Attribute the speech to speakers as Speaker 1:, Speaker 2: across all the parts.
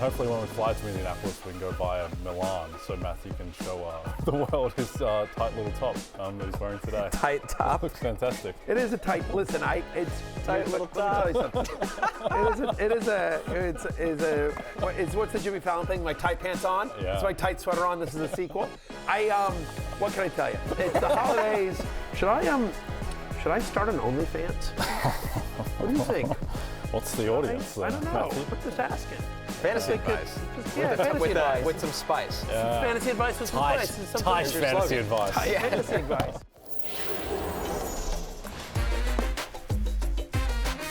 Speaker 1: hopefully when we fly to Indianapolis, we can go via Milan, so Matthew can show the world his tight little top that he's wearing today.
Speaker 2: Tight top.
Speaker 1: Looks fantastic.
Speaker 3: It is a tight. Listen, it's
Speaker 2: tight little top.
Speaker 3: Let me tell you something. It's what's the Jimmy Fallon thing? My tight pants on.
Speaker 1: Yeah.
Speaker 3: It's my tight sweater on. This is a sequel. What can I tell you? It's the holidays. Should I start an OnlyFans? What do you think?
Speaker 1: What's the audience?
Speaker 3: I don't know.
Speaker 1: Matthew?
Speaker 3: I'm just asking.
Speaker 2: Fantasy advice.
Speaker 3: Fantasy advice.
Speaker 2: With some spice.
Speaker 1: Yeah.
Speaker 3: Fantasy advice with some spice.
Speaker 1: Tight fantasy advice.
Speaker 3: Fantasy advice.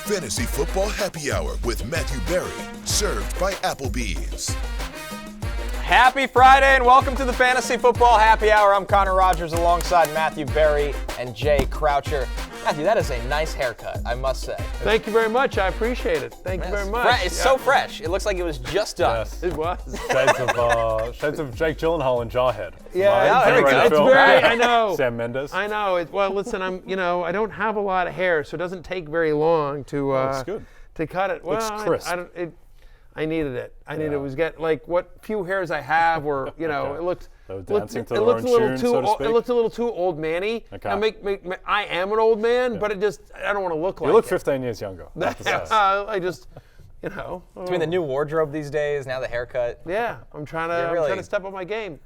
Speaker 4: Fantasy Football Happy Hour with Matthew Berry, served by Applebee's.
Speaker 2: Happy Friday and welcome to the Fantasy Football Happy Hour. I'm Connor Rogers alongside Matthew Berry and Jay Croucher. Matthew, that is a nice haircut, I must say.
Speaker 3: Thank you very much. I appreciate it. Thank you very much.
Speaker 2: It's so fresh. It looks like it was just done.
Speaker 1: Yes.
Speaker 3: It was.
Speaker 1: Shades of Jake Gyllenhaal and Jarhead.
Speaker 3: Yeah,
Speaker 2: there we go.
Speaker 3: it's very. I know.
Speaker 1: Sam Mendes.
Speaker 3: I know. Well, listen, I don't have a lot of hair, so it doesn't take very long to
Speaker 1: Looks good.
Speaker 3: to cut it. Well,
Speaker 1: Looks crisp.
Speaker 3: I needed it. I needed
Speaker 1: Yeah.
Speaker 3: it was like what few hairs I have were, it looked.
Speaker 1: They were dancing to
Speaker 3: it
Speaker 1: their
Speaker 3: looked
Speaker 1: own
Speaker 3: a little
Speaker 1: tune,
Speaker 3: too.
Speaker 1: so to speak.
Speaker 3: It looked a little too old manny.
Speaker 1: Okay.
Speaker 3: Now I am an old man, but I don't want to look like.
Speaker 1: You look
Speaker 3: it.
Speaker 1: 15 years younger. I have to say.
Speaker 3: I just,
Speaker 2: Between the new wardrobe these days, now the haircut.
Speaker 3: Yeah, I'm trying to step up my game.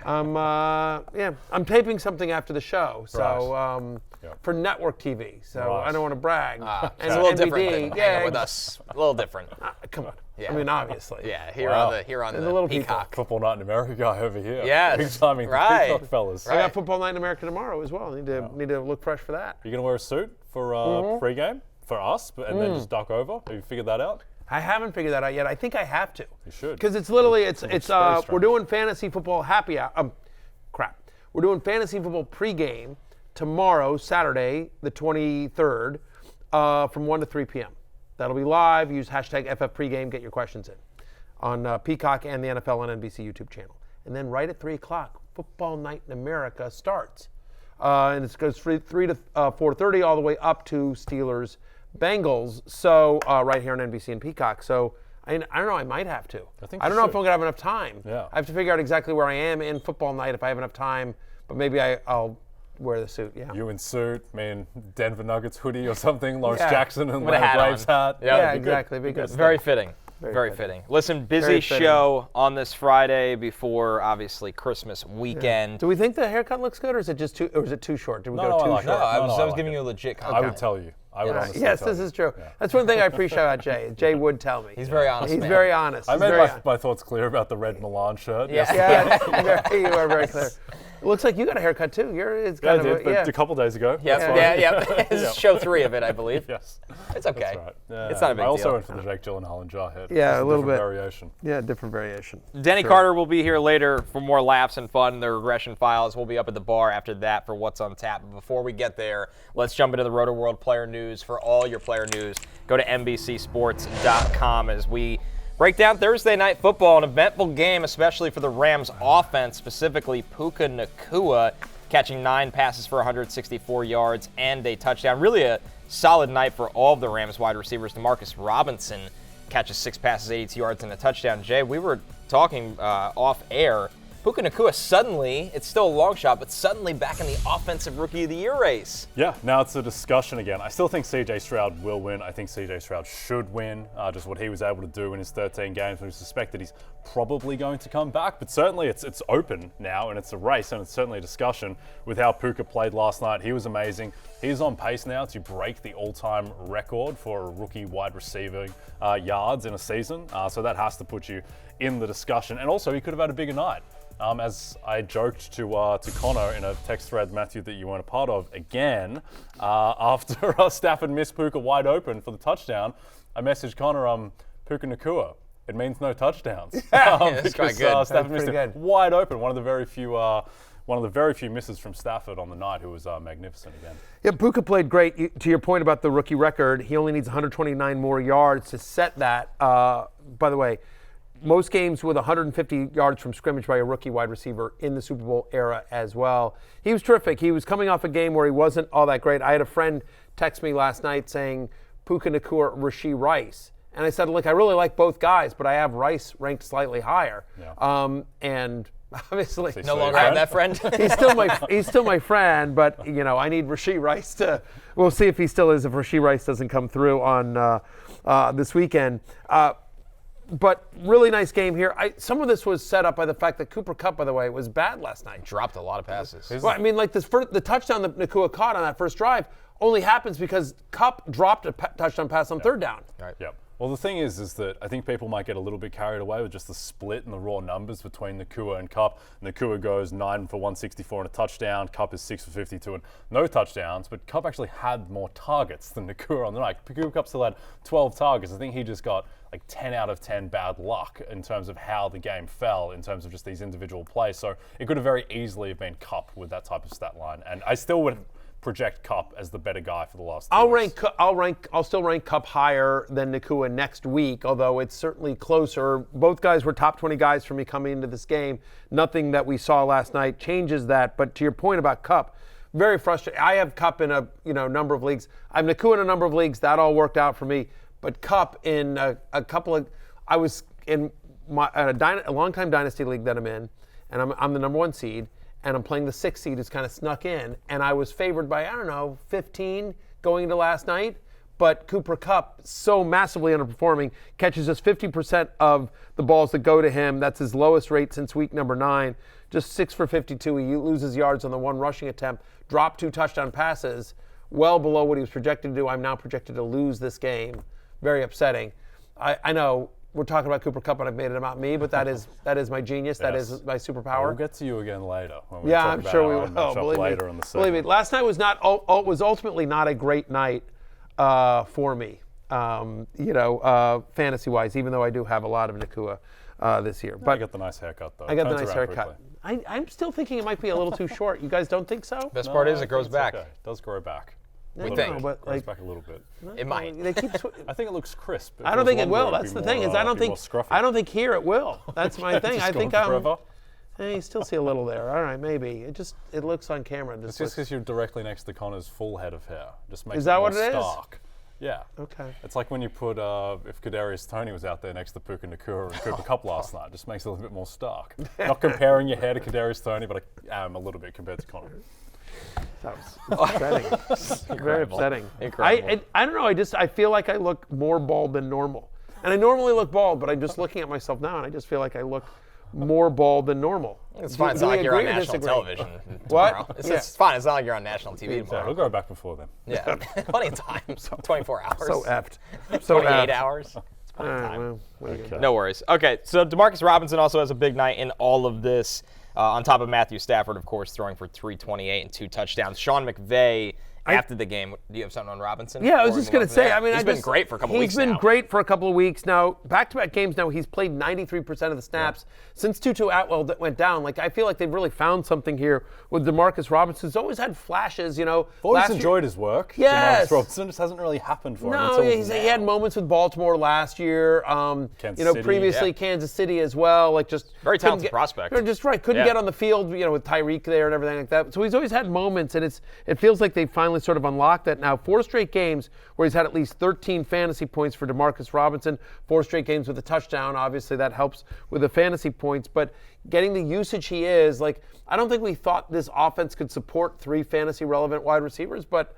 Speaker 3: I'm taping something after the show, so for network TV. So
Speaker 1: Right.
Speaker 3: I don't want to brag.
Speaker 2: It's a little different
Speaker 3: NBD,
Speaker 2: than hanging with us. A little different.
Speaker 3: Come on.
Speaker 2: Yeah.
Speaker 3: I mean, obviously.
Speaker 2: Yeah, here
Speaker 1: Wow.
Speaker 2: on
Speaker 3: There's
Speaker 2: the
Speaker 3: a little people.
Speaker 2: Peacock.
Speaker 1: Football Night in America guy over here.
Speaker 2: Yes,
Speaker 1: Big timing,
Speaker 2: right.
Speaker 1: the Peacock fellas.
Speaker 3: I got Football Night in America tomorrow as well. Need to look fresh for that.
Speaker 1: You gonna wear a suit for pre-game for us, and then just duck over? Have you figured that out?
Speaker 3: I haven't figured that out yet. I think I have to.
Speaker 1: You should.
Speaker 3: Because it's literally
Speaker 1: very
Speaker 3: we're
Speaker 1: strange.
Speaker 3: doing fantasy football happy hour. We're doing fantasy football pregame tomorrow, Saturday, the 23rd, from 1 to 3 p.m. That'll be live. Use hashtag FFPregame. Get your questions in on Peacock and the NFL and NBC YouTube channel. And then right at 3 o'clock, Football Night in America starts. And it goes 3 to 4:30 all the way up to Steelers Bengals. So right here on NBC and Peacock. So I don't know. I might have to.
Speaker 1: I think
Speaker 3: I
Speaker 1: you
Speaker 3: don't know if
Speaker 1: should.
Speaker 3: I'm gonna have enough time.
Speaker 1: Yeah.
Speaker 3: I have to figure out exactly where I am in Football Night if I have enough time. But maybe I'll wear the suit. Yeah.
Speaker 1: You in suit, me in Denver Nuggets hoodie or something, Lawrence
Speaker 3: Yeah.
Speaker 1: Jackson and
Speaker 2: With a hat
Speaker 1: Braves
Speaker 2: on.
Speaker 1: hat.
Speaker 2: Yeah,
Speaker 3: Yeah,
Speaker 1: it'd be good.
Speaker 3: exactly. Be good.
Speaker 2: Very fitting.
Speaker 3: Very
Speaker 2: fitting. Listen, busy
Speaker 3: Very fitting.
Speaker 2: show on this Friday before obviously Christmas weekend.
Speaker 3: Do we think the haircut looks good, or is it just too? Or is it too short? Did we
Speaker 1: No,
Speaker 3: go
Speaker 1: no, I
Speaker 3: too
Speaker 1: like
Speaker 3: short?
Speaker 1: it.
Speaker 2: I
Speaker 1: No,
Speaker 2: was
Speaker 1: like
Speaker 2: giving
Speaker 1: it.
Speaker 2: you a legit
Speaker 1: I
Speaker 2: compliment.
Speaker 1: would tell you. I would honestly
Speaker 3: Yes,
Speaker 1: tell
Speaker 3: this
Speaker 1: you.
Speaker 3: is true.
Speaker 1: Yeah.
Speaker 3: That's one thing I appreciate about Jay. Jay would tell me.
Speaker 2: He's very honest.
Speaker 3: He's
Speaker 2: man.
Speaker 3: very honest.
Speaker 1: I
Speaker 3: He's
Speaker 1: made
Speaker 3: very
Speaker 1: my thoughts clear about the red Milan shirt.
Speaker 2: Yeah.
Speaker 3: Yeah, you are very clear. It looks like you got a haircut too. It's
Speaker 1: Yeah, I
Speaker 3: kind of
Speaker 1: did, but a couple days ago.
Speaker 2: Yep.
Speaker 1: That's
Speaker 2: Yeah.
Speaker 1: fine.
Speaker 2: Yeah. This is show 3 of it, I believe.
Speaker 1: Yes.
Speaker 2: It's okay.
Speaker 1: That's right. Yeah.
Speaker 2: It's not a big
Speaker 1: I also
Speaker 2: deal.
Speaker 1: went for the Jake Gyllenhaal and Jarhead.
Speaker 3: Yeah,
Speaker 1: Just
Speaker 3: a little
Speaker 1: different
Speaker 3: bit.
Speaker 1: variation.
Speaker 3: Yeah, different variation.
Speaker 2: Denny Carter will be here later for more laughs and fun. The Regression Files will be up at the bar after that for What's on Tap. But before we get there, let's jump into the Rotoworld player news. For all your player news, go to NBCSports.com as we break down Thursday Night Football, an eventful game, especially for the Rams offense, specifically Puka Nacua, catching 9 passes for 164 yards and a touchdown. Really a solid night for all of the Rams wide receivers. Demarcus Robinson catches 6 passes, 82 yards, and a touchdown. Jay, we were talking off air. Puka Nacua suddenly, it's still a long shot, but suddenly back in the Offensive Rookie of the Year race.
Speaker 1: Yeah, now it's a discussion again. I still think C.J. Stroud will win. I think C.J. Stroud should win. Just what he was able to do in his 13 games. We suspect that he's probably going to come back, but certainly it's open now, and it's a race, and it's certainly a discussion with how Puka played last night. He was amazing. He's on pace now to break the all-time record for a rookie wide receiver yards in a season. So that has to put you in the discussion. And also, he could have had a bigger night. As I joked to Connor in a text thread, Matthew, that you weren't a part of, again, after Stafford missed Puka wide open for the touchdown, I messaged Connor, Puka Nacua. It means no touchdowns.
Speaker 2: That's quite
Speaker 1: because
Speaker 2: good.
Speaker 1: Stafford missed
Speaker 3: pretty
Speaker 1: it
Speaker 3: good.
Speaker 1: wide open. One of the very few misses from Stafford on the night, who was magnificent again.
Speaker 3: Yeah, Puka played great. To your point about the rookie record, he only needs 129 more yards to set that. By the way, most games with 150 yards from scrimmage by a rookie wide receiver in the Super Bowl era as well. He was terrific. He was coming off a game where he wasn't all that great. I had a friend text me last night saying Puka Nacua, Rashee Rice. And I said, look, I really like both guys, but I have Rice ranked slightly higher.
Speaker 1: Yeah.
Speaker 3: And obviously,
Speaker 2: No longer have that friend.
Speaker 3: he's still my friend, but I need Rashee Rice to. We'll see if he still is if Rashee Rice doesn't come through on this weekend. But really nice game here. Some of this was set up by the fact that Cooper Kupp, by the way, was bad last night.
Speaker 2: Dropped a lot of passes.
Speaker 3: Well, I mean, like the touchdown that Nacua caught on that first drive only happens because Kupp dropped a touchdown pass on third down.
Speaker 2: Right.
Speaker 1: Yep. Well, the thing is that I think people might get a little bit carried away with just the split and the raw numbers between Nacua and Kupp. Nacua goes 9 for 164 and a touchdown. Kupp is 6 for 52 and no touchdowns. But Kupp actually had more targets than Nacua on the night. Cooper Kupp still had 12 targets. I think he just got like 10 out of 10 bad luck in terms of how the game fell, in terms of just these individual plays. So it could have very easily have been Kupp with that type of stat line. And I still would project Kupp as the better guy for the last 2 weeks.
Speaker 3: I'll still rank Kupp higher than Nacua next week, although it's certainly closer. Both guys were top 20 guys for me coming into this game. Nothing that we saw last night changes that. But to your point about Kupp, very frustrating. I have Kupp in a number of leagues. I have Nacua in a number of leagues. That all worked out for me. But Kupp in a couple of, I was in a long-time dynasty league that I'm in, and I'm the number 1 seed. And I'm playing the 6th seed who's kind of snuck in. And I was favored by, 15 going into last night. But Cooper Kupp, so massively underperforming, catches just 50% of the balls that go to him. That's his lowest rate since week number 9. Just 6 for 52. He loses yards on the 1 rushing attempt. Dropped 2 touchdown passes, well below what he was projected to do. I'm now projected to lose this game. Very upsetting. I know we're talking about Cooper Kupp and I've made it about me, but that is my genius. That is my superpower.
Speaker 1: We'll get to you again later. When we
Speaker 3: Yeah,
Speaker 1: talk
Speaker 3: I'm
Speaker 1: about
Speaker 3: sure we
Speaker 1: our
Speaker 3: will.
Speaker 1: own matchup later in the
Speaker 3: Believe me,
Speaker 1: segment.
Speaker 3: last night was ultimately not a great night for me, fantasy-wise, even though I do have a lot of Nacua this year.
Speaker 1: But I got the nice haircut, though.
Speaker 3: I got the
Speaker 1: Turns
Speaker 3: nice
Speaker 1: around
Speaker 3: haircut.
Speaker 1: quickly.
Speaker 3: I'm still thinking it might be a little too short. You guys don't think so?
Speaker 2: Best part is
Speaker 1: I
Speaker 2: it grows
Speaker 1: think it's
Speaker 2: back.
Speaker 1: okay. It does grow back.
Speaker 2: We
Speaker 1: Little
Speaker 2: think.
Speaker 1: bit.
Speaker 3: but,
Speaker 1: Grows
Speaker 3: like-
Speaker 1: back a little bit.
Speaker 2: It might.
Speaker 3: They keep
Speaker 1: I think it looks crisp. If
Speaker 3: I don't think it
Speaker 1: was
Speaker 3: will.
Speaker 1: longer,
Speaker 3: That's
Speaker 1: it'd
Speaker 3: the
Speaker 1: be
Speaker 3: thing
Speaker 1: more,
Speaker 3: is I don't
Speaker 1: be more
Speaker 3: think
Speaker 1: scruffy.
Speaker 3: I don't think here it will. That's my thing.
Speaker 1: Just
Speaker 3: I think
Speaker 1: going forever.
Speaker 3: you still see a little there. All right, maybe it looks on camera.
Speaker 1: It's just because you're directly next to Connor's full head of hair. Just makes
Speaker 3: Is that
Speaker 1: it more
Speaker 3: what it is?
Speaker 1: stark. Yeah.
Speaker 3: Okay.
Speaker 1: It's like when you put if Kadarius Toney was out there next to Puka Nacua and Cooper Kupp last night. Just makes it a little bit more stark. Not comparing your hair to Kadarius Toney, but I am a little bit compared to Connor.
Speaker 3: That was upsetting. Very upsetting.
Speaker 2: Incredible.
Speaker 3: I don't know. I feel like I look more bald than normal, and I normally look bald, but I'm just looking at myself now, and I just feel like I look more bald than normal.
Speaker 2: It's fine. It's
Speaker 3: Do
Speaker 2: not
Speaker 3: we
Speaker 2: like you're on
Speaker 3: agree or
Speaker 2: national
Speaker 3: disagree?
Speaker 2: television
Speaker 3: What?
Speaker 2: tomorrow. It's,
Speaker 3: Yeah.
Speaker 2: it's fine. It's not like you're on national TV
Speaker 1: We'll
Speaker 2: tomorrow.
Speaker 1: go back before then.
Speaker 2: Yeah, plenty of time. 24 hours.
Speaker 3: So effed. So
Speaker 2: 28
Speaker 3: effed.
Speaker 2: hours. It's
Speaker 3: All
Speaker 2: plenty of
Speaker 3: right,
Speaker 2: time.
Speaker 3: well, what are you gonna do?
Speaker 2: No worries. Okay, so Demarcus Robinson also has a big night in all of this. On top of Matthew Stafford, of course, throwing for 328 and 2 touchdowns. Sean McVay, after the game, do you have something on Robinson?
Speaker 3: Yeah, I was
Speaker 2: Before we
Speaker 3: just
Speaker 2: move
Speaker 3: going
Speaker 2: on
Speaker 3: to
Speaker 2: from
Speaker 3: say,
Speaker 2: there?
Speaker 3: I mean,
Speaker 2: he's been great for a couple weeks now.
Speaker 3: He's been great for a couple of weeks now. Back-to-back games now, he's played 93% of the snaps. Since Tutu Atwell went down, I feel like they've really found something here with Demarcus Robinson, who's always had flashes,
Speaker 1: Always enjoyed his work.
Speaker 3: Yes.
Speaker 1: Demarcus Robinson just hasn't really happened for him
Speaker 3: No,
Speaker 1: until
Speaker 3: he had moments with Baltimore last year.
Speaker 1: Kansas City,
Speaker 3: Previously
Speaker 2: yeah.
Speaker 3: Kansas City as well.
Speaker 2: Very talented prospect.
Speaker 3: Just right, couldn't
Speaker 2: Yeah.
Speaker 3: get on the field, with Tyreek there and everything like that. So he's always had moments, and it feels like they finally sort of unlocked that now. 4 straight games where he's had at least 13 fantasy points for Demarcus Robinson. 4 straight games with a touchdown. Obviously, that helps with the fantasy points. But getting the usage he is, I don't think we thought this offense could support 3 fantasy relevant wide receivers, but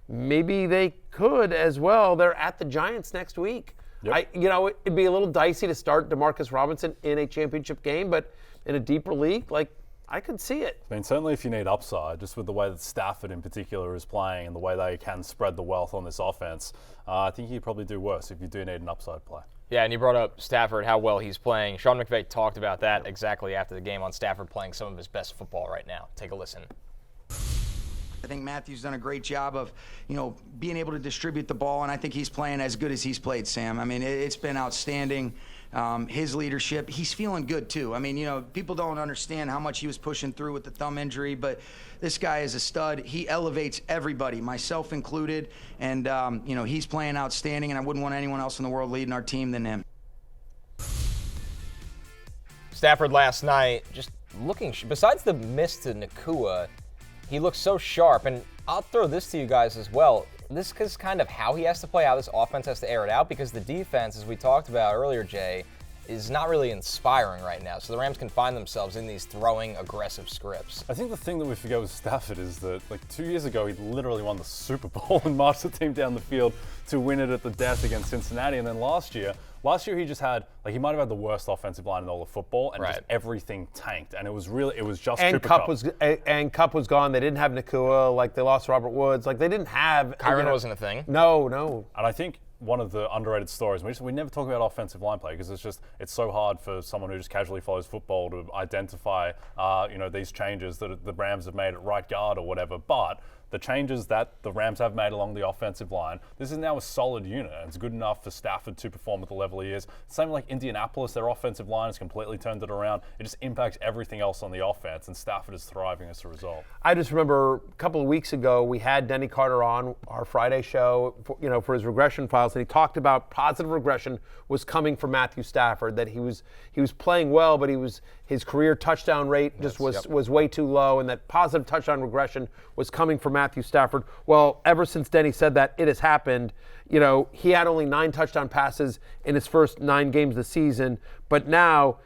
Speaker 3: maybe they could as well. They're at the Giants next week.
Speaker 1: Yep.
Speaker 3: It'd be a little dicey to start Demarcus Robinson in a championship game, but in a deeper league, I could see it.
Speaker 1: I mean, certainly if you need upside, just with the way that Stafford in particular is playing and the way they can spread the wealth on this offense, I think you'd probably do worse if you do need an upside play.
Speaker 2: Yeah, and you brought up Stafford, how well he's playing. Sean McVay talked about that exactly after the game on Stafford playing some of his best football right now. Take a listen.
Speaker 5: I think Matthew's done a great job of, being able to distribute the ball, and I think he's playing as good as he's played, Sam. I mean, it's been outstanding. His leadership, he's feeling good too. I mean, people don't understand how much he was pushing through with the thumb injury, but this guy is a stud. He elevates everybody, myself included, and he's playing outstanding, and I wouldn't want anyone else in the world leading our team than him.
Speaker 2: Stafford last night, just looking, besides the miss to Nacua, he looks so sharp. And I'll throw this to you guys as well. this is kind of how he has to play, how this offense has to air it out, because the defense, as we talked about earlier, Jay, is not really inspiring right now. So the Rams can find themselves in these throwing aggressive scripts.
Speaker 1: I think the thing that we forget with Stafford is that, like, 2 years ago, he literally won the Super Bowl and marched the team down the field to win it at the death against Cincinnati. And then last year he just had, like, he might have had the worst offensive line in all of football, and just everything tanked. And it was just
Speaker 3: and
Speaker 1: Cooper
Speaker 3: Kupp. And Kupp was gone. They didn't have Nacua. Like, they lost Robert Woods. Like, they didn't have.
Speaker 2: Kyren wasn't a thing.
Speaker 3: No.
Speaker 1: And I think one of the underrated stories, we never talk about offensive line play because it's so hard for someone who just casually follows football to identify, these changes that the Rams have made at right guard or whatever. But the changes that the Rams have made along the offensive line, this is now a solid unit. And it's good enough for Stafford to perform at the level he is. Same like Indianapolis, their offensive line has completely turned it around. It just impacts everything else on the offense, and Stafford is thriving as a result.
Speaker 3: I just remember a couple of weeks ago, we had Denny Carter on our Friday show, for his regression files, and he talked about positive regression was coming from Matthew Stafford, that he was playing well, but his career touchdown rate was way too low, and that positive touchdown regression was coming from Matthew Stafford. Well, ever since Denny said that, it has happened. He had only 9 touchdown passes in his first 9 games this season, but now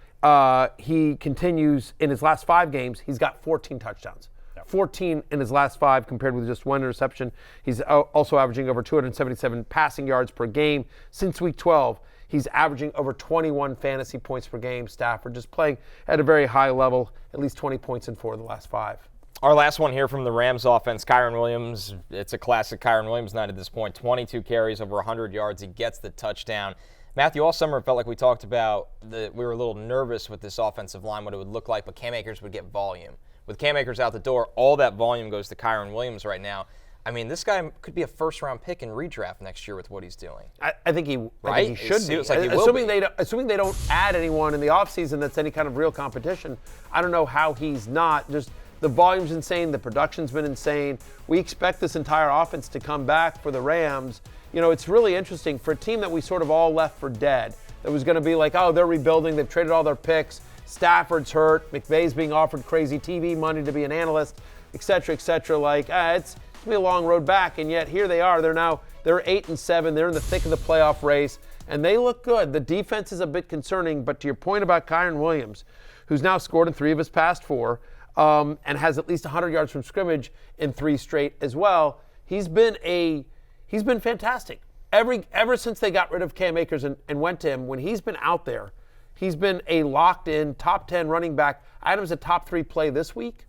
Speaker 3: he continues in his last 5 games. He's got 14 touchdowns. 14 in his last 5 compared with just 1 interception. He's also averaging over 277 passing yards per game. Since week 12, he's averaging over 21 fantasy points per game. Stafford just playing at a very high level, at least 20 points in 4 of the last 5.
Speaker 2: Our last one here from the Rams offense, Kyren Williams. It's a classic Kyren Williams night at this point. 22 carries, over 100 yards. He gets the touchdown. Matthew, all summer it felt like we talked about we were a little nervous with this offensive line, what it would look like, but Cam Akers would get volume. With Cam Akers out the door, all that volume goes to Kyren Williams right now. I mean, this guy could be a first-round pick in redraft next year with what he's doing.
Speaker 3: I think he should be.
Speaker 2: Like
Speaker 3: assuming they don't add anyone in the offseason that's any kind of real competition, I don't know how he's not. Just the volume's insane. The production's been insane. We expect this entire offense to come back for the Rams. It's really interesting for a team that we sort of all left for dead. That was going to be like, oh, they're rebuilding. They've traded all their picks. Stafford's hurt. McVay's being offered crazy TV money to be an analyst, et cetera, et cetera. Like, it's going to be a long road back, and yet here they are. They're 8-7. They're in the thick of the playoff race, and they look good. The defense is a bit concerning, but to your point about Kyren Williams, who's now scored in 3 of his past 4, and has at least 100 yards from scrimmage in 3 straight as well, he's been fantastic. Ever since they got rid of Cam Akers and went to him, when he's been out there, he's been a locked-in top 10 running back. I had him as a top 3 play this week,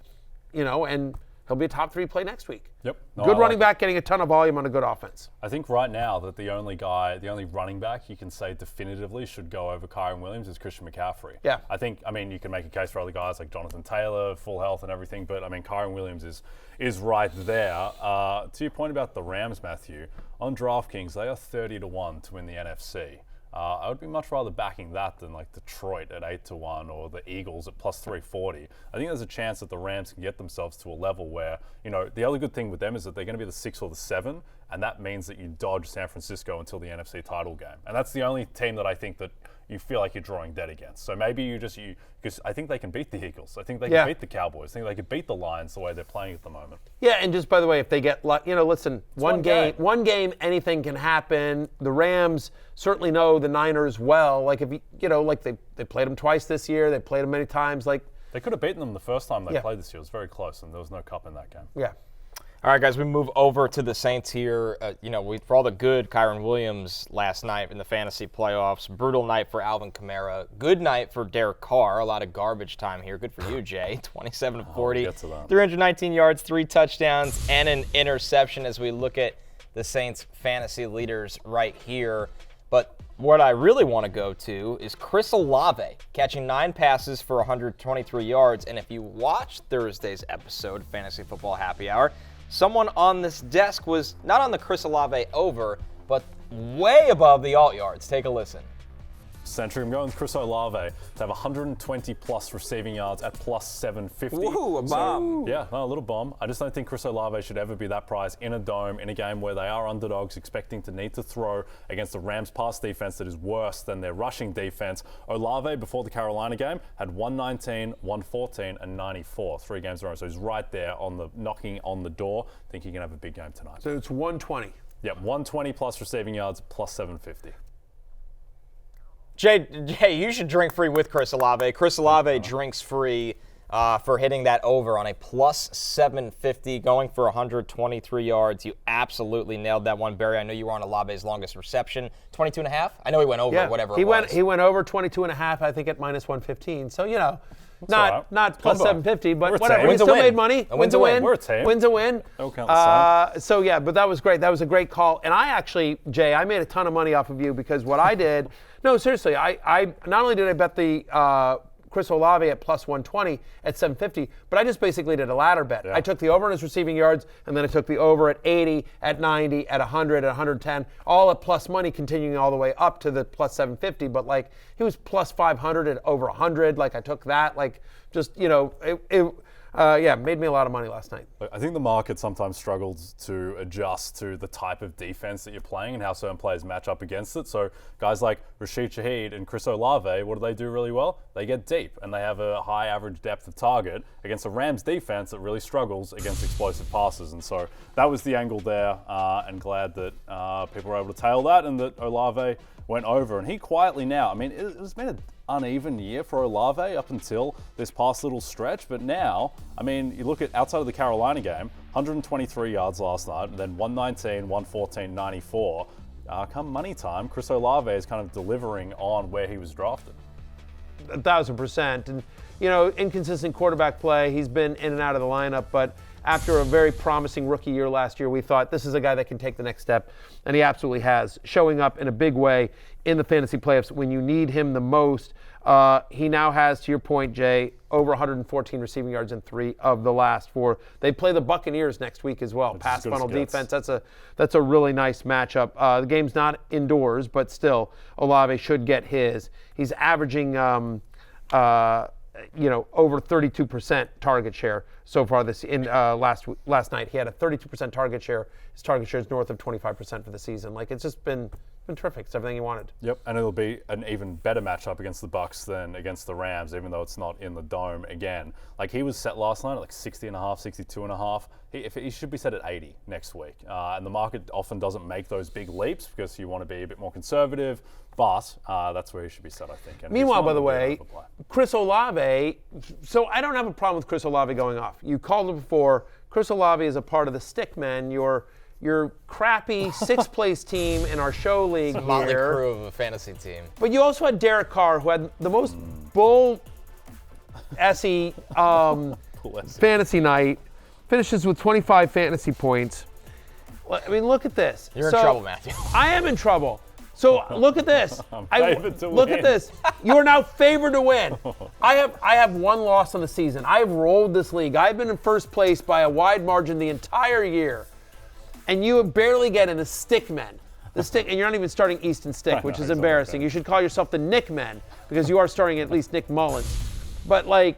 Speaker 3: and he'll be a top 3 play next week.
Speaker 1: Yep.
Speaker 3: Good running back getting a ton of volume on a good offense.
Speaker 1: I think right now that the only running back you can say definitively should go over Kyren Williams is Christian McCaffrey.
Speaker 3: Yeah.
Speaker 1: You can make a case for other guys like Jonathan Taylor, full health and everything, but Kyren Williams is right there. To your point about the Rams, Matthew, on DraftKings, they are 30-1 to win the NFC. I would be much rather backing that than like Detroit at 8-1 or the Eagles at plus 340. I think there's a chance that the Rams can get themselves to a level where, the other good thing with them is that they're going to be the 6 or the 7, and that means that you dodge San Francisco until the NFC title game. And that's the only team that I think that you feel like you're drawing dead against. So maybe because I think they can beat the Eagles. I think they can beat the Cowboys. I think they can beat the Lions the way they're playing at the moment.
Speaker 3: Yeah, and just by the way, if they get, listen, one game, anything can happen. The Rams certainly know the Niners well. Like if they played them twice this year. They played them many times. Like
Speaker 1: they could have beaten them the first time they played this year. It was very close, and there was no Kupp in that game.
Speaker 3: Yeah.
Speaker 2: All right, guys, we move over to the Saints here. For all the good Kyren Williams last night in the fantasy playoffs, brutal night for Alvin Kamara, good night for Derek Carr, a lot of garbage time here. Good for you, Jay. 27-40, 319 yards, 3 touchdowns, and an interception as we look at the Saints fantasy leaders right here. But what I really want to go to is Chris Olave catching 9 passes for 123 yards. And if you watched Thursday's episode of Fantasy Football Happy Hour, someone on this desk was not on the Chris Olave over, but way above the alt yards. Take a listen.
Speaker 1: centric. I'm going with Chris Olave to have 120 plus receiving yards at plus 750.
Speaker 2: Woohoo, a bomb.
Speaker 1: Yeah, a little bomb. I just don't think Chris Olave should ever be that price in a dome in a game where they are underdogs, expecting to need to throw against the Rams pass defense that is worse than their rushing defense. Olave, before the Carolina game, had 119, 114, and 94, 3 games in a row. So he's right there on the knocking on the door. I think he can have a big game tonight.
Speaker 3: So it's 120.
Speaker 1: Yep, 120 plus receiving yards, plus 750.
Speaker 2: Jay, you should drink free with Chris Olave. Chris Olave drinks free for hitting that over on a plus 750, going for 123 yards. You absolutely nailed that one, Barry. I know you were on Olave's longest reception, 22 and a half. I know he went over whatever it was.
Speaker 3: He went over 22 and a half, I think, at minus 115. So, not plus 750, but whatever. We still made money.
Speaker 2: Wins a win.
Speaker 1: We're a team.
Speaker 3: Wins a win.
Speaker 1: Don't count the sun.
Speaker 3: So, yeah, but that was great. That was a great call. And I actually, Jay, I made a ton of money off of you because what I did, no, seriously, I not only did I bet the Chris Olave at plus 120 at 750, but I just basically did a ladder bet.
Speaker 1: Yeah.
Speaker 3: I took the over on his receiving yards, and then I took the over at 80, at 90, at 100, at 110, all at plus money, continuing all the way up to the plus 750. But like he was plus 500 at over 100. Like I took that. Like just made me a lot of money last night.
Speaker 1: I think the market sometimes struggles to adjust to the type of defense that you're playing and how certain players match up against it. So guys like Rashid Shaheed and Chris Olave, what do really well? They get deep and they have a high average depth of target against a Rams defense that really struggles against explosive passes. And so that was the angle there, and glad that people were able to tail that and that Olave went over. And he quietly now, it's been an uneven year for Olave up until this past little stretch, but now, you look at outside of the Carolina game, 123 yards last night, and then 119, 114, 94. Come money time, Chris Olave is kind of delivering on where he was drafted.
Speaker 3: 1,000%. And, inconsistent quarterback play. He's been in and out of the lineup, but after a very promising rookie year last year, we thought this is a guy that can take the next step, and he absolutely has, showing up in a big way in the fantasy playoffs when you need him the most. He now has, to your point, Jay, over 114 receiving yards in 3 of the last 4. They play the Buccaneers next week as well. Pass funnel defense. That's a really nice matchup. The game's not indoors, but still, Olave should get his. He's averaging over 32% target share so far last night. He had a 32% target share. His target share is north of 25% for the season. Like, it's just been terrific. It's everything he wanted.
Speaker 1: Yep, and it'll be an even better matchup against the Bucs than against the Rams, even though it's not in the dome again. Like, he was set last night at like 60.5, 62.5. He should be set at 80 next week. And the market often doesn't make those big leaps because you want to be a bit more conservative, but that's where he should be set, I think. And
Speaker 3: meanwhile, by the way, Chris Olave, so I don't have a problem with Chris Olave going off. You called it before. Chris Olave is a part of the Stickmen, your crappy sixth-place team in our show league here.
Speaker 2: Motley crew of a fantasy team.
Speaker 3: But you also had Derek Carr, who had the most bull-essy fantasy night, finishes with 25 fantasy points. Look at this.
Speaker 2: You're in trouble, Matthew.
Speaker 3: I am in trouble. So look at this.
Speaker 1: Look
Speaker 3: at this. You are now favored to win. I have 1 loss on the season. I have rolled this league. I've been in first place by a wide margin the entire year. And you barely get in the Stickmen. And you're not even starting Easton Stick, which is embarrassing. You should call yourself the Nickmen because you are starting at least Nick Mullins. But or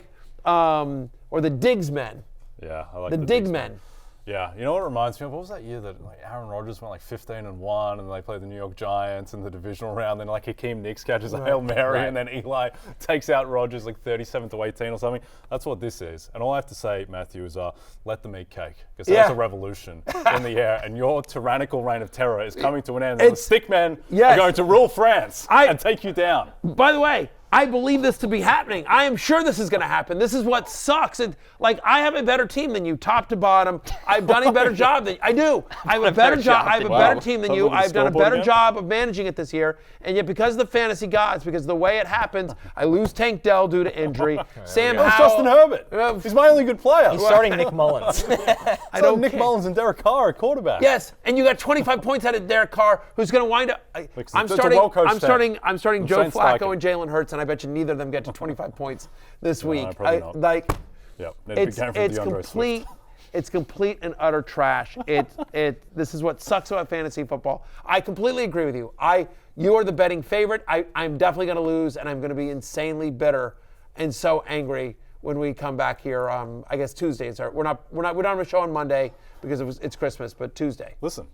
Speaker 3: the Diggsmen.
Speaker 1: Yeah, I like
Speaker 3: the Digmen.
Speaker 1: Yeah, you know what it reminds me of? What was that year that Aaron Rodgers went 15-1 and they played the New York Giants in the divisional round, then Hakeem Nicks catches a Hail Mary and then Eli takes out Rodgers 37-18 or something. That's what this is. And all I have to say, Matthew, is let them eat cake, because that's a revolution in the air, and your tyrannical reign of terror is coming to an end. And the Stickmen are going to rule France and take you down.
Speaker 3: By the way, I believe this to be happening. I am sure this is going to happen. This is what sucks. I have a better team than you, top to bottom. I've done a better job than I do. I have a better job. I have a better team than you. I've done a better job of managing it this year. And yet, because of the fantasy gods, because of the way it happens, I lose Tank Dell due to injury. Sam Howell.
Speaker 1: It's Justin Herbert. He's my only good player.
Speaker 2: He's starting Nick Mullins.
Speaker 1: I don't Nick Mullins and Derek Carr at quarterback.
Speaker 3: Yes, and you got 25 points out of Derek Carr, who's going to wind up. I'm starting Joe Flacco and Jalen Hurts, and I bet you neither of them get to 25 points this week.
Speaker 1: Probably not. It's
Speaker 3: It's complete and utter trash. This is what sucks about fantasy football. I completely agree with you. You are the betting favorite. I'm definitely going to lose, and I'm going to be insanely bitter and so angry when we come back here. I guess Tuesday. We don't have a show on Monday because it's Christmas, but Tuesday.
Speaker 1: Listen,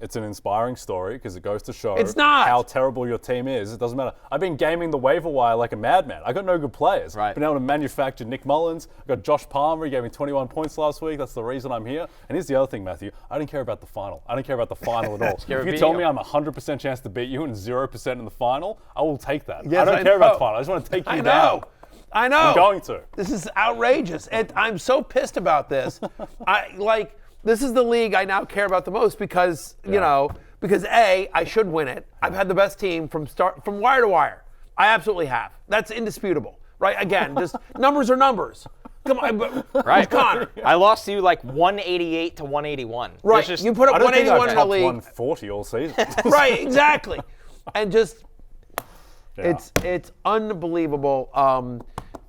Speaker 1: it's an inspiring story because it goes to show
Speaker 3: It's not.
Speaker 1: how terrible your team is. It doesn't matter. I've been gaming the waiver wire like a madman. I got no good players.
Speaker 2: Right.
Speaker 1: Been able to manufacture Nick Mullins. I got Josh Palmer. He gave me 21 points last week. That's the reason I'm here. And here's the other thing, Matthew. I don't care about the final. I don't care about the final at all. If you tell me I'm 100% chance to beat you and 0% in the final, I will take that.
Speaker 3: Yes,
Speaker 1: I don't
Speaker 3: I
Speaker 1: care about
Speaker 3: know.
Speaker 1: the final. I just want to take you
Speaker 3: I
Speaker 1: down.
Speaker 3: know. I know.
Speaker 1: I'm going to.
Speaker 3: This is outrageous. And I'm so pissed about this. This is the league I now care about the most because, because A, I should win it. I've had the best team from wire to wire. I absolutely have. That's indisputable, right? Again, just numbers are numbers. Come on,
Speaker 2: Right.
Speaker 3: Connor.
Speaker 2: I lost to you like 188 to 181.
Speaker 3: Right.
Speaker 2: Just,
Speaker 3: You put up
Speaker 1: I don't think
Speaker 3: 181
Speaker 1: I've
Speaker 3: in the
Speaker 1: topped
Speaker 3: league.
Speaker 1: 140 all season.
Speaker 3: Right, exactly. And just,
Speaker 1: Yeah.
Speaker 3: it's unbelievable.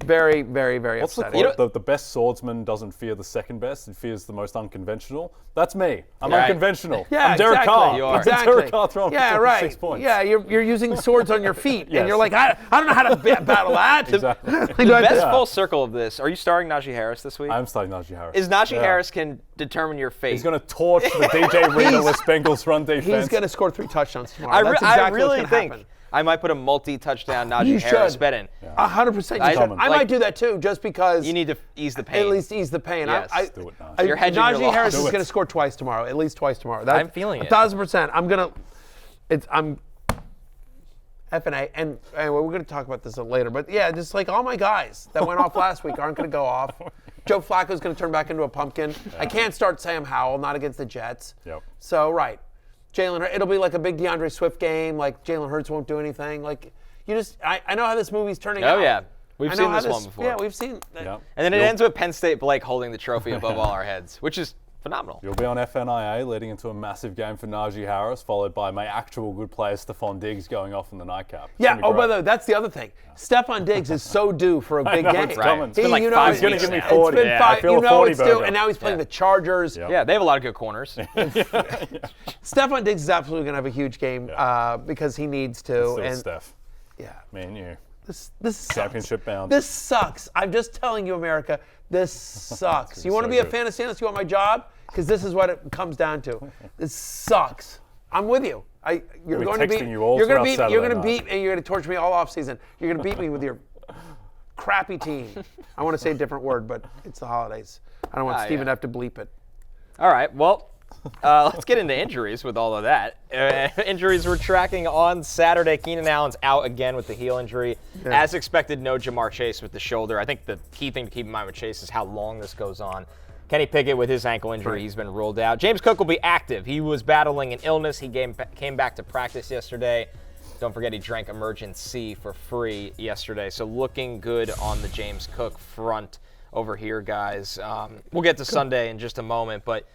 Speaker 3: Very, very, very
Speaker 1: What's the
Speaker 3: upsetting.
Speaker 1: quote? The best swordsman doesn't fear the second best. It fears the most unconventional. That's me. I'm
Speaker 2: Right.
Speaker 1: unconventional.
Speaker 3: Yeah,
Speaker 1: I'm Derek
Speaker 3: exactly.
Speaker 1: Carr.
Speaker 2: You are.
Speaker 3: Exactly.
Speaker 1: Derek Carr throwing for 26 points.
Speaker 3: Yeah, you're using swords on your feet, and
Speaker 1: Yes.
Speaker 3: you're like, I don't know how to battle that.
Speaker 1: Exactly.
Speaker 2: the best full circle of this. Are you starting Najee Harris this week?
Speaker 1: I'm starting Najee Harris.
Speaker 2: Is Najee
Speaker 1: Yeah.
Speaker 2: Harris can determine your fate?
Speaker 1: He's going to torch the DJ Readerless Bengals run defense.
Speaker 3: He's going to score 3 touchdowns tomorrow.
Speaker 2: I
Speaker 3: That's exactly
Speaker 2: really
Speaker 3: what's
Speaker 2: think
Speaker 3: going to happen.
Speaker 2: I might put a multi-touchdown
Speaker 3: You
Speaker 2: Najee Harris
Speaker 3: should.
Speaker 2: bet in.
Speaker 3: 100% you should.
Speaker 1: Coming.
Speaker 3: I might do that too, just because
Speaker 2: You need to ease the pain.
Speaker 3: at least ease the pain.
Speaker 2: Yes.
Speaker 1: Do it, Najee.
Speaker 2: You're hedging your
Speaker 3: Najee Harris
Speaker 2: loss.
Speaker 3: is
Speaker 1: Do it.
Speaker 3: going to score twice tomorrow, at least twice tomorrow.
Speaker 2: I'm feeling it.
Speaker 3: 1,000%. I'm F&A, and anyway, we're going to talk about this later. But yeah, just like all my guys that went off last week aren't going to go off. Joe Flacco's going to turn back into a pumpkin. I can't start Sam Howell, not against the Jets.
Speaker 1: Yep.
Speaker 3: So, right. It'll be like a big DeAndre Swift game, like Jalen Hurts won't do anything. Like, I know how this movie's turning out.
Speaker 2: Oh, yeah. We've
Speaker 3: I
Speaker 2: seen
Speaker 3: know how
Speaker 2: this one before.
Speaker 3: Yeah, we've seen.
Speaker 1: Yep.
Speaker 2: And then it ends with Penn State Blake holding the trophy above all our heads, which is phenomenal.
Speaker 1: You'll be on FNIA leading into a massive game for Najee Harris, followed by my actual good player, Stephon Diggs, going off in the nightcap. It's
Speaker 3: Yeah.
Speaker 1: gonna be
Speaker 3: Oh,
Speaker 1: great.
Speaker 3: by the way, that's the other thing. Stephon Diggs is so due for a big
Speaker 1: know,
Speaker 3: game.
Speaker 1: it's coming. It's
Speaker 2: been like 5
Speaker 1: He's going to
Speaker 2: weeks
Speaker 1: give me
Speaker 2: now.
Speaker 1: 40.
Speaker 3: It's been
Speaker 1: I
Speaker 3: 5.
Speaker 1: feel
Speaker 3: You
Speaker 1: a
Speaker 3: know
Speaker 1: 40
Speaker 3: it's due,
Speaker 1: burger.
Speaker 3: and now he's playing the Chargers.
Speaker 1: Yep.
Speaker 2: Yeah, they have a lot of good corners.
Speaker 3: Stephon Diggs is absolutely going to have a huge game because he needs to.
Speaker 1: Still
Speaker 3: And
Speaker 1: Steph.
Speaker 3: yeah,
Speaker 1: Me and you.
Speaker 3: this sucks.
Speaker 1: Championship bound.
Speaker 3: This sucks. I'm just telling you, America. This sucks. You want to
Speaker 1: so
Speaker 3: be a
Speaker 1: good.
Speaker 3: fantasy analyst? You want my job? Because this is what it comes down to. This sucks. I'm with you. You're
Speaker 1: be
Speaker 3: going to beat.
Speaker 1: texting you all
Speaker 3: You're going to
Speaker 1: throughout
Speaker 3: beat. You're going to
Speaker 1: Saturday
Speaker 3: beat, and you're going to torture me all off season. You're going to beat me with your crappy team. I want to say a different word, but it's the holidays. I don't want Steven to have to bleep it.
Speaker 2: All right, well, let's get into injuries with all of that. Injuries we're tracking on Saturday. Keenan Allen's out again with the heel injury.
Speaker 3: Yeah.
Speaker 2: As expected, no Jamar Chase with the shoulder. I think the key thing to keep in mind with Chase is how long this goes on. Kenny Pickett with his ankle injury, he's been ruled out. James Cook will be active. He was battling an illness. He came back to practice yesterday. Don't forget he drank Emergen-C for free yesterday. So looking good on the James Cook front over here, guys. We'll get to Sunday in just a moment, but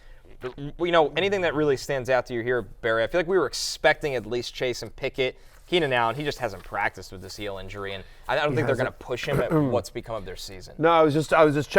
Speaker 2: anything that really stands out to you here, Barry? I feel like we were expecting at least Chase and Pickett. Keenan Allen, he just hasn't practiced with this heel injury, and I don't think they're going to push him at what's become of their season.
Speaker 3: No, I was just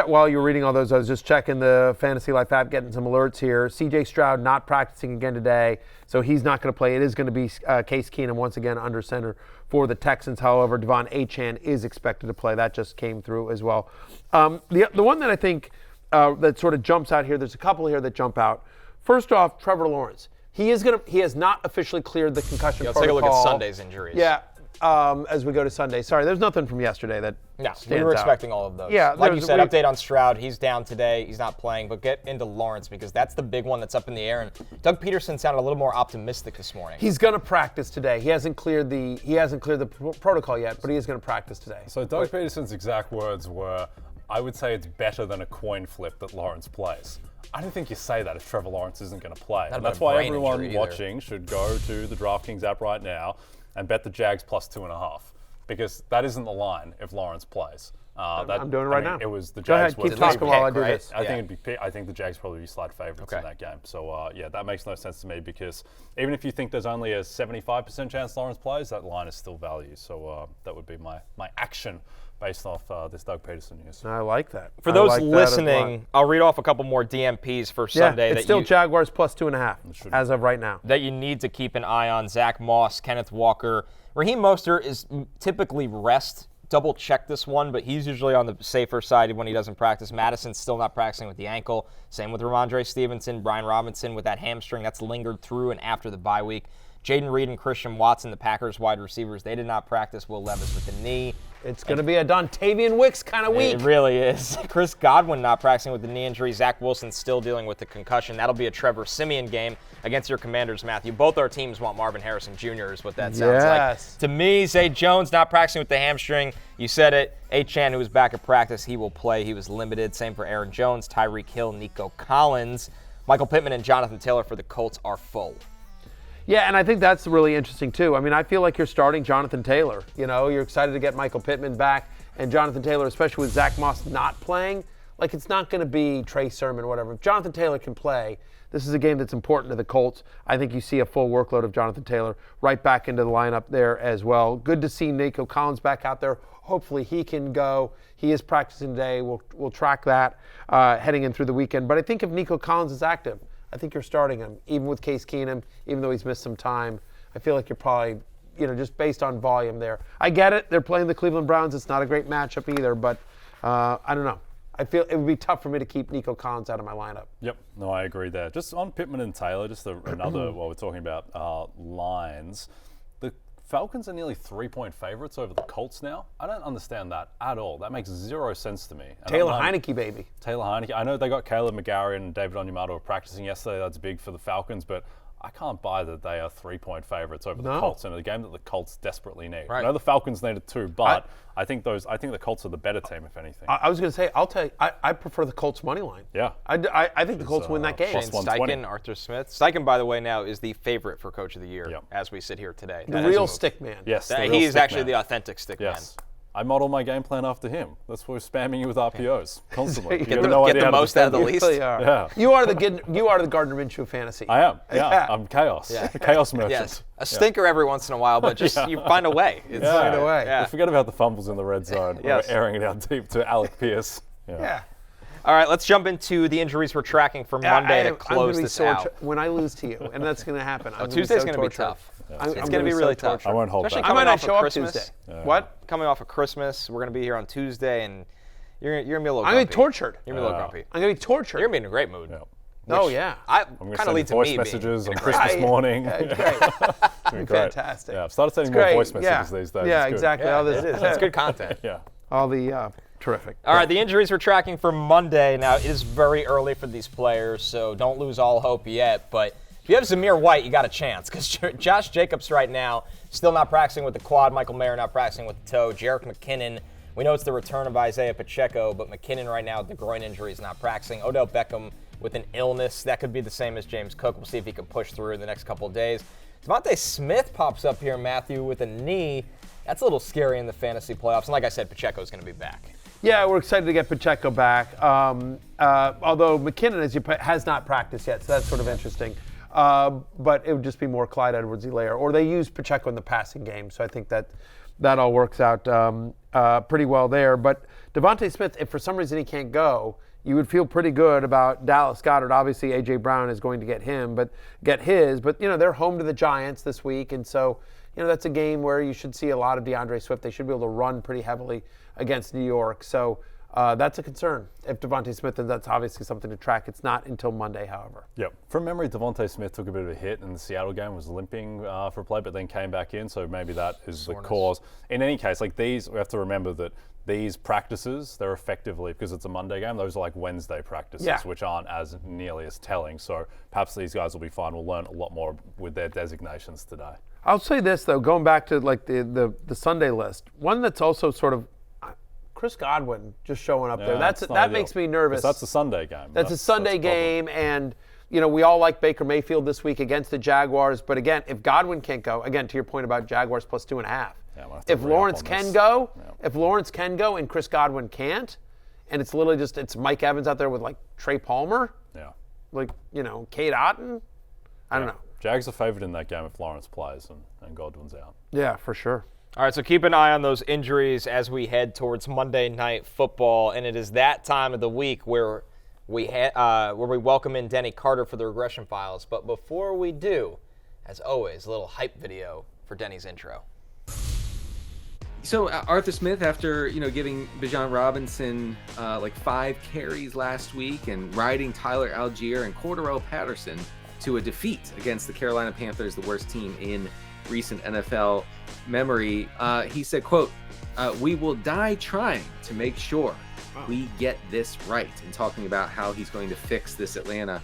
Speaker 3: while you were reading all those, I was just checking the Fantasy Life app, getting some alerts here. C.J. Stroud not practicing again today, so he's not going to play. It is going to be Case Keenum once again under center for the Texans. However, Devon Achane is expected to play. That just came through as well. The one that I think that sort of jumps out here, there's a couple here that jump out. First off, Trevor Lawrence. He has not officially cleared the concussion
Speaker 2: Let's
Speaker 3: protocol.
Speaker 2: take a look at Sunday's injuries.
Speaker 3: Yeah, as we go to Sunday. Sorry, there's nothing from yesterday that
Speaker 2: No,
Speaker 3: stands
Speaker 2: we were
Speaker 3: out.
Speaker 2: expecting all of those.
Speaker 3: Yeah,
Speaker 2: like you
Speaker 3: there's-
Speaker 2: said,
Speaker 3: we-
Speaker 2: update on Stroud. He's down today. He's not playing. But get into Lawrence because that's the big one that's up in the air. And Doug Peterson sounded a little more optimistic this morning.
Speaker 3: He's going to practice today. He hasn't cleared the protocol yet, but he is going to practice today.
Speaker 1: So Doug Peterson's exact words were, I would say it's better than a coin flip that Lawrence plays. I don't think you say that if Trevor Lawrence isn't going to play.
Speaker 2: Not
Speaker 1: And
Speaker 2: about
Speaker 1: that's
Speaker 2: a
Speaker 1: why
Speaker 2: brain
Speaker 1: everyone
Speaker 2: injury either.
Speaker 1: watching should go to the DraftKings app right now and bet the Jags plus 2.5. Because that isn't the line if Lawrence plays.
Speaker 3: I'm doing it right now.
Speaker 1: It was the
Speaker 3: Go
Speaker 1: Jags.
Speaker 3: ahead, keep
Speaker 1: were-
Speaker 3: talking while I do
Speaker 2: right?
Speaker 3: this.
Speaker 1: I think the Jags probably be slight favourites in that game. So that makes no sense to me because even if you think there's only a 75% chance Lawrence plays, that line is still value. So that would be my action based off this Doug Peterson news.
Speaker 3: I like that.
Speaker 2: For
Speaker 3: I
Speaker 2: those
Speaker 3: like that a
Speaker 2: listening,
Speaker 3: lot.
Speaker 2: I'll read off a couple more DMPs for Sunday.
Speaker 3: It's still Jaguars plus 2.5 as of right now.
Speaker 2: That you need to keep an eye on. Zach Moss, Kenneth Walker. Raheem Mostert is typically rest. Double check this one, but he's usually on the safer side when he doesn't practice. Madison's still not practicing with the ankle. Same with Ramondre Stevenson, Brian Robinson with that hamstring that's lingered through and after the bye week. Jaden Reed and Christian Watson, the Packers wide receivers, they did not practice. Will Levis with the knee.
Speaker 3: It's going to be a Dontavian Wicks kind of week.
Speaker 2: It really is. Chris Godwin not practicing with the knee injury. Zach Wilson still dealing with the concussion. That'll be a Trevor Siemian game against your Commanders, Matthew. Both our teams want Marvin Harrison Jr. is what that sounds like. To me, Zay Jones not practicing with the hamstring. You said it. Achane, who was back at practice, he will play. He was limited. Same for Aaron Jones, Tyreek Hill, Nico Collins. Michael Pittman and Jonathan Taylor for the Colts are full.
Speaker 3: Yeah, and I think that's really interesting, too. I mean, I feel like you're starting Jonathan Taylor. You know, you're excited to get Michael Pittman back, and Jonathan Taylor, especially with Zach Moss not playing, like it's not going to be Trey Sermon or whatever. If Jonathan Taylor can play, this is a game that's important to the Colts. I think you see a full workload of Jonathan Taylor right back into the lineup there as well. Good to see Nico Collins back out there. Hopefully he can go. He is practicing today. We'll track that heading in through the weekend. But I think if Nico Collins is active, I think you're starting him, even with Case Keenum, even though he's missed some time. I feel like you're probably, just based on volume there. I get it. They're playing the Cleveland Browns. It's not a great matchup either, but I don't know. I feel it would be tough for me to keep Nico Collins out of my lineup.
Speaker 1: Yep. No, I agree there. Just on Pittman and Taylor, just another, while we're talking about lines, the Falcons are nearly 3-point favorites over the Colts now. I don't understand that at all. That makes zero sense to me.
Speaker 3: Taylor Heineke, baby.
Speaker 1: Taylor Heineke. I know they got Caleb McGarry and David Onyemata practicing yesterday. That's big for the Falcons, but I can't buy that they are 3-point favorites over the Colts in a game that the Colts desperately need.
Speaker 2: Right.
Speaker 1: I know the Falcons needed 2, but I think the Colts are the better team, if anything.
Speaker 3: I was going to say, I'll tell you, I prefer the Colts money line.
Speaker 1: Yeah.
Speaker 3: I think the Colts win that game.
Speaker 1: plus
Speaker 2: Shane
Speaker 1: 120.
Speaker 2: Steichen, Arthur Smith. Steichen, by the way, now is the favorite for Coach of the Year as we sit here today.
Speaker 3: The real stick man.
Speaker 1: Yes, the real
Speaker 2: He is
Speaker 1: stick
Speaker 2: actually
Speaker 1: man.
Speaker 2: the authentic stick
Speaker 1: Yes. I model my game plan after him. That's why we're spamming you with RPOs constantly.
Speaker 3: Get
Speaker 1: You have
Speaker 2: the-
Speaker 1: no
Speaker 2: get
Speaker 1: idea
Speaker 2: the
Speaker 1: how to
Speaker 2: most out of the
Speaker 1: defend
Speaker 2: least.
Speaker 3: You really are.
Speaker 1: Yeah.
Speaker 3: You are the Gardner Minshew fantasy.
Speaker 1: I am. Yeah.
Speaker 3: Yeah.
Speaker 1: I'm chaos.
Speaker 2: Yeah.
Speaker 1: Chaos merchant.
Speaker 2: Yes. A stinker every once in a while, but just you find a way. It's,
Speaker 3: Find a way.
Speaker 2: Yeah.
Speaker 1: Forget about the fumbles in the red zone.
Speaker 2: Yes.
Speaker 1: We're airing it out deep to Alec Pierce.
Speaker 3: Yeah.
Speaker 2: All right, let's jump into the injuries we're tracking for Monday to
Speaker 3: I'm
Speaker 2: close
Speaker 3: gonna be
Speaker 2: this
Speaker 3: sore
Speaker 2: out.
Speaker 3: when I lose to you, and that's going to happen.
Speaker 2: Tuesday's going to be tough. It's going to be really tough.
Speaker 1: I won't hold
Speaker 2: Especially
Speaker 1: back.
Speaker 3: I might
Speaker 2: coming
Speaker 3: not
Speaker 2: off
Speaker 3: show
Speaker 2: of
Speaker 3: up
Speaker 2: Christmas.
Speaker 3: Tuesday. What?
Speaker 2: Coming off of Christmas, we're going to be here on Tuesday, and you're going to be a little
Speaker 3: I'm
Speaker 2: grumpy.
Speaker 3: going to be tortured.
Speaker 2: You're going to be a little grumpy.
Speaker 3: I'm going to be tortured.
Speaker 2: You're going to be in a great mood.
Speaker 1: Yeah.
Speaker 3: Oh, yeah.
Speaker 2: I
Speaker 1: I'm going
Speaker 2: kind
Speaker 1: to
Speaker 2: of lead
Speaker 1: send
Speaker 2: to
Speaker 1: voice
Speaker 2: me
Speaker 1: messages
Speaker 2: being
Speaker 1: on Christmas morning.
Speaker 3: Yeah, great.
Speaker 1: It's been great.
Speaker 3: Fantastic.
Speaker 1: Yeah, I've started sending
Speaker 3: It's
Speaker 1: more
Speaker 3: great.
Speaker 1: voice messages these days.
Speaker 3: Yeah,
Speaker 1: It's good.
Speaker 3: exactly.
Speaker 2: Yeah,
Speaker 3: All this
Speaker 2: it is. It's good content.
Speaker 1: Yeah.
Speaker 3: All the terrific.
Speaker 2: All right, the injuries we're tracking for Monday. Now, it is very early for these players, so don't lose all hope yet. But if you have Zamir White, you got a chance because Josh Jacobs right now still not practicing with the quad. Michael Mayer not practicing with the toe. Jerick McKinnon, we know it's the return of Isiah Pacheco, but McKinnon right now with the groin injury is not practicing. Odell Beckham with an illness. That could be the same as James Cook. We'll see if he can push through in the next couple of days. DeVonta Smith pops up here, Matthew, with a knee. That's a little scary in the fantasy playoffs. And like I said, Pacheco's going to be back.
Speaker 3: Yeah, we're excited to get Pacheco back. Although McKinnon has not practiced yet, so that's sort of interesting. But it would just be more Clyde Edwards-Helaire. Or they use Pacheco in the passing game, so I think that all works out pretty well there. But DeVonta Smith, if for some reason he can't go, you would feel pretty good about Dallas Goedert. Obviously, A.J. Brown is going to get his. But, they're home to the Giants this week, and so, that's a game where you should see a lot of DeAndre Swift. They should be able to run pretty heavily against New York. So that's a concern. If DeVonta Smith, then that's obviously something to track. It's not until Monday, however.
Speaker 1: Yep. From memory, DeVonta Smith took a bit of a hit in the Seattle game, was limping for play, but then came back in. So maybe that is the cause. In any case, like these, we have to remember that these practices, they're effectively, because it's a Monday game, those are like Wednesday practices, which aren't as nearly as telling. So perhaps these guys will be fine. We'll learn a lot more with their designations today.
Speaker 3: I'll say this, though, going back to like the Sunday list, one that's also sort of Chris Godwin just showing up there. That makes me nervous.
Speaker 1: That's a Sunday game.
Speaker 3: That's a Sunday game, and we all like Baker Mayfield this week against the Jaguars. But again, if Godwin can't go, again to your point about Jaguars plus 2.5.
Speaker 1: Yeah, we'll have to
Speaker 3: if
Speaker 1: re-up
Speaker 3: Lawrence
Speaker 1: on
Speaker 3: can
Speaker 1: this.
Speaker 3: go, if Lawrence can go and Chris Godwin can't, and it's literally just it's Mike Evans out there with like Trey Palmer, like Cade Otton, I don't know.
Speaker 1: Jags are favored in that game if Lawrence plays and Godwin's out.
Speaker 3: Yeah, for sure.
Speaker 2: All right, so keep an eye on those injuries as we head towards Monday Night Football, and it is that time of the week where we welcome in Denny Carter for the Regression Files. But before we do, as always, a little hype video for Denny's intro.
Speaker 6: So Arthur Smith, after giving Bijan Robinson like 5 carries last week and riding Tyler Algier and Cordarrelle Patterson to a defeat against the Carolina Panthers, the worst team in recent NFL memory, he said, quote, "We will die trying to make sure we get this right," and talking about how he's going to fix this Atlanta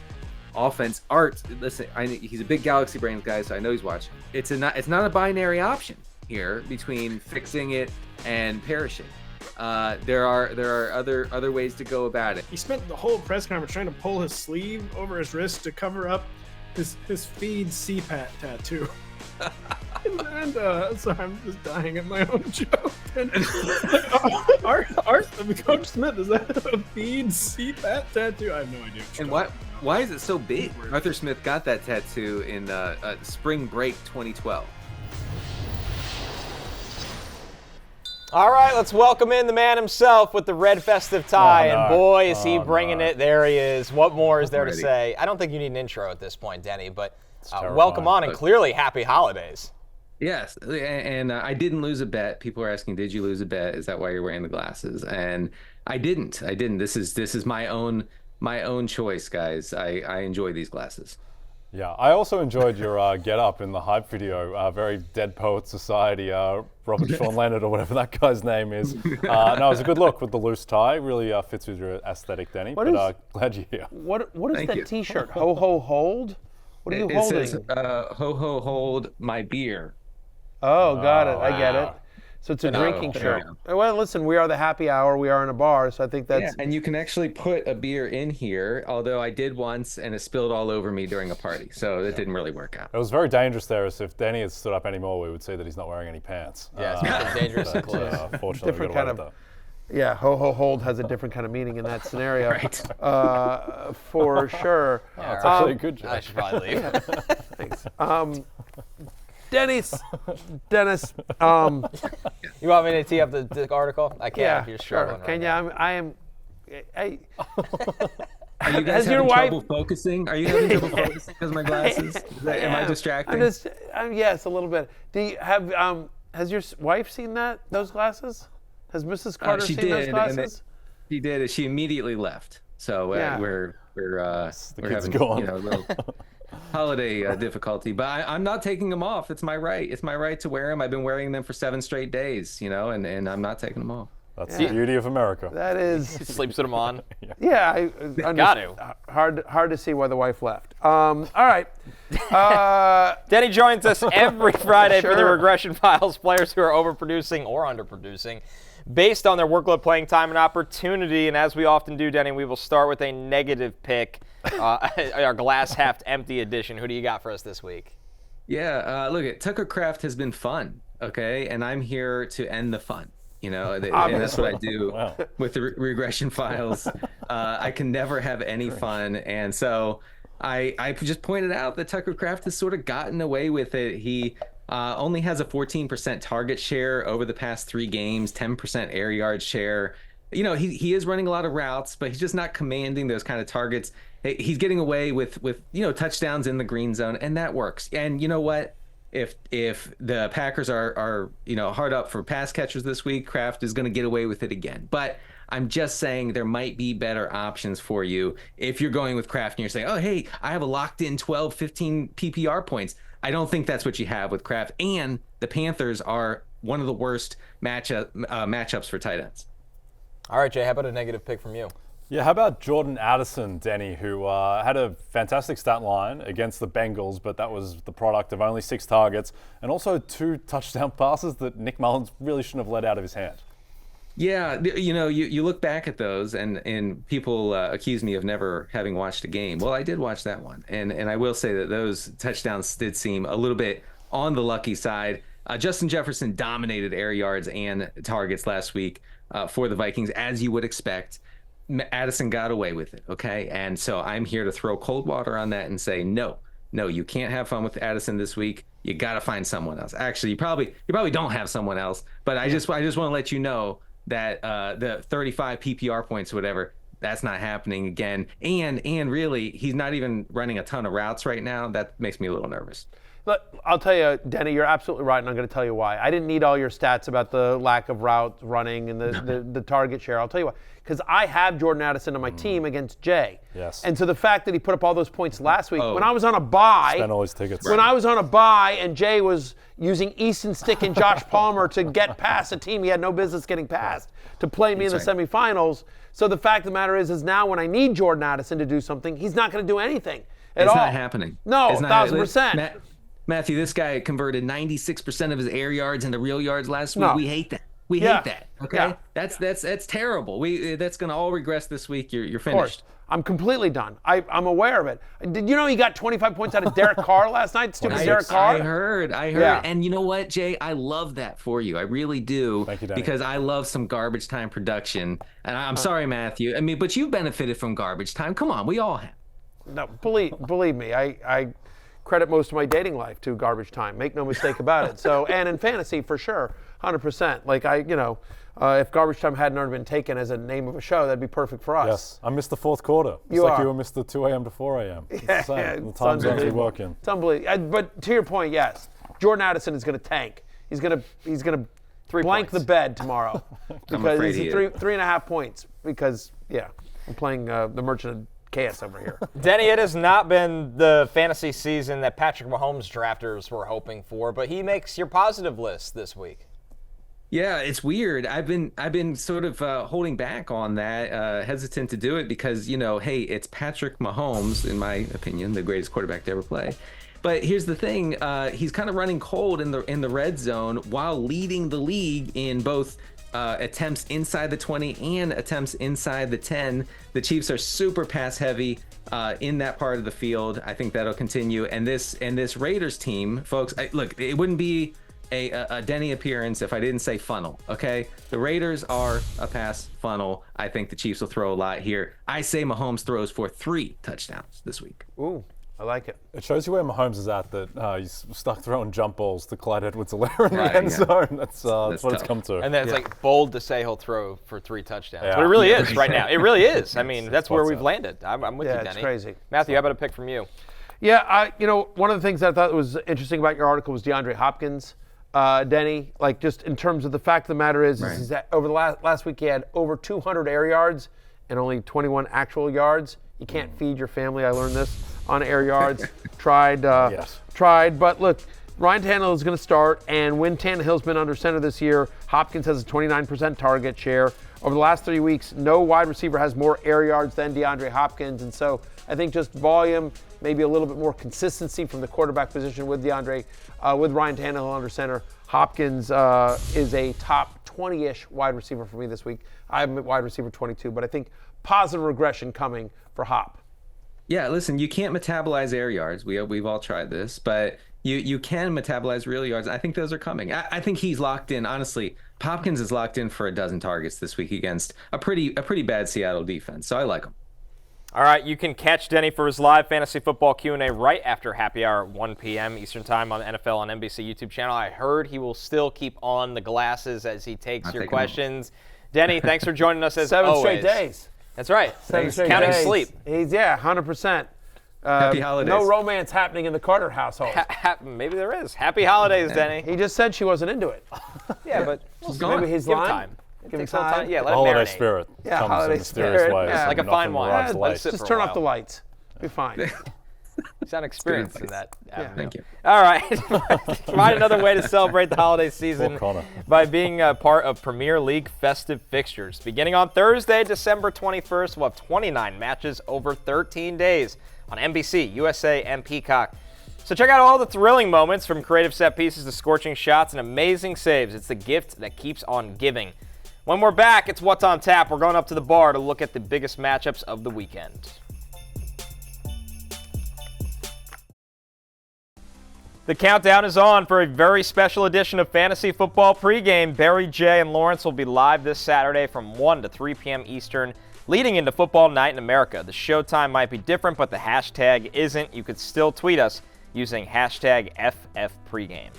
Speaker 6: offense. Art, listen, he's a big Galaxy Brains guy, so I know he's watching. It's not a binary option here between fixing it and perishing. There are other ways to go about it.
Speaker 7: He spent the whole press conference trying to pull his sleeve over his wrist to cover up his feed CPAT tattoo. and so I'm just dying at my own joke. And Coach Smith, is that a feed CPAT tattoo? I have no idea.
Speaker 6: And why is it so big? Arthur Smith got that tattoo in spring break 2012.
Speaker 2: All right, let's welcome in the man himself with the red festive tie, and boy, is he bringing it. There he is. What more is there to say? I don't think you need an intro at this point, Denny, but welcome on, and clearly happy holidays.
Speaker 6: Yes, and I didn't lose a bet. People are asking, did you lose a bet? Is that why you're wearing the glasses? And I didn't. This is my own choice, guys. I enjoy these glasses.
Speaker 1: Yeah, I also enjoyed your get up in the hype video. Very Dead Poet Society, Robert Sean Leonard or whatever that guy's name is. No, it was a good look with the loose tie. Really fits with your aesthetic, Denny. Glad you're here.
Speaker 3: What is
Speaker 6: Thank
Speaker 3: that
Speaker 6: you.
Speaker 3: T-shirt? Ho ho hold. What are you holding?
Speaker 6: It says, ho ho hold my beer.
Speaker 3: Oh, got it. I get it.
Speaker 2: wow.
Speaker 3: So it's a drinking shirt. Well, listen, we are the happy hour. We are in a bar, so I think that's...
Speaker 6: Yeah, and you can actually put a beer in here, although I did once, and it spilled all over me during a party, so it didn't really work out.
Speaker 1: It was very dangerous there, as if Denny had stood up anymore, we would see that he's not wearing any pants.
Speaker 2: Yeah, it's dangerous to close.
Speaker 1: Fortunately,
Speaker 3: different
Speaker 1: we got
Speaker 3: kind
Speaker 1: away
Speaker 3: of...
Speaker 1: with
Speaker 3: Yeah, ho ho hold has a different kind of meaning in that scenario.
Speaker 6: Right.
Speaker 3: For sure.
Speaker 1: that. It's actually a good joke.
Speaker 2: I should probably leave.
Speaker 3: Thanks. Dennis.
Speaker 2: You want me to tee up the article? I can't.
Speaker 3: Yeah,
Speaker 2: You're
Speaker 3: sure.
Speaker 2: struggling
Speaker 3: Can
Speaker 2: right
Speaker 3: you?
Speaker 2: now.
Speaker 3: I am.
Speaker 6: Are you guys
Speaker 3: Has your
Speaker 6: having
Speaker 3: wife-
Speaker 6: trouble focusing? Are you having trouble focusing because of my glasses? Am I distracting?
Speaker 3: Yes, a little bit. Do you have? Has your wife seen those glasses? Has Mrs. Carter
Speaker 6: she
Speaker 3: seen those
Speaker 6: did,
Speaker 3: glasses?
Speaker 6: She did. She immediately left. So
Speaker 3: Yeah.
Speaker 6: we're
Speaker 1: kids
Speaker 6: having
Speaker 1: gone.
Speaker 6: a little holiday difficulty. But I'm not taking them off. It's my right. It's my right to wear them. I've been wearing them for 7 straight days. And I'm not taking them off.
Speaker 1: That's the beauty of America.
Speaker 3: That is.
Speaker 2: Sleeps with them on.
Speaker 3: Yeah,
Speaker 2: Got to.
Speaker 3: Hard to see why the wife left. All right.
Speaker 2: Denny joins us every Friday for the
Speaker 3: Sure.
Speaker 2: Regression Files, players who are overproducing or underproducing based on their workload, playing time, and opportunity. And as we often do, Denny, we will start with a negative pick, our glass half empty edition. Who do you got for us this week?
Speaker 6: Yeah, look, Tucker Kraft has been fun, okay? And I'm here to end the fun. And that's what I do with the Regression Files. I can never have any fun. And so I just pointed out that Tucker Kraft has sort of gotten away with it. He only has a 14% target share over the past 3 games, 10% air yard share. He is running a lot of routes, but he's just not commanding those kind of targets. He's getting away with touchdowns in the green zone, and that works. And you know what? If the Packers are hard up for pass catchers this week, Kraft is going to get away with it again. But I'm just saying there might be better options for you if you're going with Kraft and you're saying, oh, hey, I have a locked in 12, 15 PPR points. I don't think that's what you have with Kraft. And the Panthers are one of the worst matchups for tight ends.
Speaker 2: All right, Jay, how about a negative pick from you?
Speaker 1: Yeah, how about Jordan Addison, Denny, who had a fantastic stat line against the Bengals, but that was the product of only 6 targets and also 2 touchdown passes that Nick Mullins really shouldn't have let out of his hand.
Speaker 6: Yeah, you look back at those, and people accuse me of never having watched a game. Well, I did watch that one, and I will say that those touchdowns did seem a little bit on the lucky side. Justin Jefferson dominated air yards and targets last week for the Vikings, as you would expect. Addison got away with it, okay? And so I'm here to throw cold water on that and say, no, you can't have fun with Addison this week. You got to find someone else. Actually, you probably don't have someone else, but I just want to let you know that the 35 PPR points or whatever, that's not happening again. And really, he's not even running a ton of routes right now. That makes me a little nervous.
Speaker 3: Look, I'll tell you, Denny, you're absolutely right, and I'm going to tell you why. I didn't need all your stats about the lack of route running and the target share. I'll tell you why. Because I have Jordan Addison on my team against Jay.
Speaker 1: Yes.
Speaker 3: And so the fact that he put up all those points last week, when I was on a bye,
Speaker 1: spent all his tickets.
Speaker 3: When I was on a bye and Jay was using Easton Stick and Josh Palmer to get past a team he had no business getting past, to play me in the semifinals. So the fact of the matter is now when I need Jordan Addison to do something, he's not going to do anything at all.
Speaker 6: It's not happening.
Speaker 3: No,
Speaker 6: it's not
Speaker 3: 1,000%.
Speaker 6: Matthew, this guy converted 96% of his air yards into real yards last week.
Speaker 3: No.
Speaker 6: We hate that. We hate that. Okay,
Speaker 3: Yeah.
Speaker 6: That's terrible. That's going to all regress this week. You're finished.
Speaker 3: I'm completely done. I'm aware of it. Did you know he got 25 points out of Derek Carr last night? Stupid Derek Carr.
Speaker 6: I heard.
Speaker 3: Yeah.
Speaker 6: And you know what, Jay? I love that for you. I really do.
Speaker 1: Thank you, Danny.
Speaker 6: Because I love some garbage time production. And I'm sorry, Matthew. I mean, but you've benefited from garbage time. Come on, we all have.
Speaker 3: No, believe me, I credit most of my dating life to garbage time. Make no mistake about it. So, and in fantasy for sure, 100%. Like if garbage time hadn't already been taken as a name of a show, that'd be perfect for us.
Speaker 1: Yes, I missed the fourth quarter. It's
Speaker 3: You
Speaker 1: like
Speaker 3: are.
Speaker 1: you missed the 2 a.m. to 4 a.m. It's the same.
Speaker 3: Yeah,
Speaker 1: The
Speaker 3: it's
Speaker 1: time zones we
Speaker 3: unbelievable.
Speaker 1: work in.
Speaker 3: It's unbelievable. But to your point, yes, Jordan Addison is going to tank. He's going to
Speaker 2: 3
Speaker 3: blank
Speaker 2: points.
Speaker 3: the bed tomorrow because
Speaker 6: afraid
Speaker 3: he's
Speaker 6: he
Speaker 3: three
Speaker 6: is.
Speaker 3: 3.5 points. Because I'm playing the Merchant of Chaos over here.
Speaker 2: Denny, it has not been the fantasy season that Patrick Mahomes drafters were hoping for, but he makes your positive list this week.
Speaker 6: Yeah, it's weird. I've been sort of holding back on that, hesitant to do it because, hey, it's Patrick Mahomes, in my opinion, the greatest quarterback to ever play. But here's the thing: he's kind of running cold in the red zone while leading the league in both attempts inside the 20 and attempts inside the 10. The Chiefs are super pass heavy in that part of the field. I think that'll continue. And this Raiders team, folks, look, it wouldn't be a Denny appearance if I didn't say funnel, okay? The Raiders are a pass funnel. I think the Chiefs will throw a lot here. I say Mahomes throws for 3 touchdowns this week.
Speaker 3: Ooh, I like it.
Speaker 1: It shows you where Mahomes is at, that he's stuck throwing jump balls to Clyde Edwards-Helaire in the end zone. That's what it's
Speaker 6: tough.
Speaker 1: come to.
Speaker 2: And then it's like bold to say he'll throw for 3 touchdowns.
Speaker 1: Yeah.
Speaker 2: But it really is right now. It really is. I mean, that's where
Speaker 1: what's
Speaker 2: we've
Speaker 1: up.
Speaker 2: landed. I'm with you,
Speaker 3: Yeah,
Speaker 2: Denny.
Speaker 3: it's crazy.
Speaker 2: Matthew, how about a pick from you?
Speaker 3: Yeah, one of the things that I thought was interesting about your article was DeAndre Hopkins. Denny, like just in terms of the fact of the matter is that over the last week he had over 200 air yards and only 21 actual yards. You can't feed your family. I learned this on air yards. Tried, but look, Ryan Tannehill is going to start, and when Tannehill's been under center this year, Hopkins has a 29% target share. Over the last 3 weeks, no wide receiver has more air yards than DeAndre Hopkins, and so I think just volume, maybe a little bit more consistency from the quarterback position with with Ryan Tannehill under center. Hopkins is a top 20-ish wide receiver for me this week. I'm at wide receiver 22, but I think positive regression coming for Hop.
Speaker 6: Yeah, listen, you can't metabolize air yards. We've all tried this, but you can metabolize real yards. I think those are coming. I think he's locked in. Honestly, Hopkins is locked in for a dozen targets this week against a pretty bad Seattle defense. So I like him.
Speaker 2: All right, you can catch Denny for his live fantasy football Q&A right after happy hour at 1 p.m. Eastern Time on the NFL on NBC YouTube channel. I heard he will still keep on the glasses as he takes your questions. Denny, thanks for joining us as
Speaker 3: 7
Speaker 2: always.
Speaker 3: straight days.
Speaker 2: That's right.
Speaker 3: 7 straight
Speaker 2: Counting
Speaker 3: days.
Speaker 2: sleep.
Speaker 3: He's 100%.
Speaker 6: Happy holidays.
Speaker 3: No romance happening in the Carter household.
Speaker 2: Maybe there is. Happy holidays, Denny.
Speaker 3: He just said she wasn't into it.
Speaker 2: Yeah, but
Speaker 3: Maybe he's
Speaker 2: give him
Speaker 3: lying.
Speaker 2: time.
Speaker 3: Give him
Speaker 2: Takes a little
Speaker 3: time.
Speaker 2: Yeah,
Speaker 1: The
Speaker 2: let it
Speaker 1: holiday
Speaker 2: marinate.
Speaker 1: spirit
Speaker 3: Yeah,
Speaker 1: comes
Speaker 3: holiday
Speaker 1: in mysterious
Speaker 3: spirit,
Speaker 1: ways.
Speaker 3: yeah.
Speaker 2: Like a
Speaker 1: Nothing
Speaker 2: fine wine.
Speaker 1: arrives
Speaker 2: Let it
Speaker 1: late.
Speaker 2: sit
Speaker 3: Just
Speaker 2: for a
Speaker 3: turn off
Speaker 2: while.
Speaker 3: the lights. Be fine.
Speaker 2: You sound experienced in that.
Speaker 3: Yeah.
Speaker 6: Thank you.
Speaker 2: All right. Find another way to celebrate the holiday season
Speaker 1: Poor Connor.
Speaker 2: by being a part of Premier League festive fixtures. Beginning on Thursday, December 21st, we'll have 29 matches over 13 days on NBC, USA, and Peacock. So check out all the thrilling moments, from creative set pieces to scorching shots and amazing saves. It's the gift that keeps on giving. When we're back, it's What's on Tap. We're going up to the bar to look at the biggest matchups of the weekend. The countdown is on for a very special edition of Fantasy Football Pregame. Barry, Jay, and Lawrence will be live this Saturday from 1 to 3 p.m. Eastern, leading into football night in America. The showtime might be different, but the hashtag isn't. You could still tweet us using hashtag FFPregame.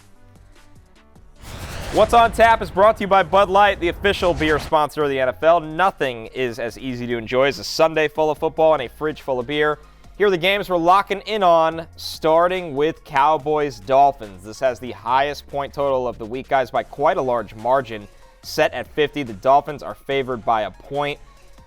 Speaker 2: What's on Tap is brought to you by Bud Light, the official beer sponsor of the NFL. Nothing is as easy to enjoy as a Sunday full of football and a fridge full of beer. Here are the games we're locking in on, starting with Cowboys-Dolphins. This has the highest point total of the week, guys, by quite a large margin, set at 50. The Dolphins are favored by a point.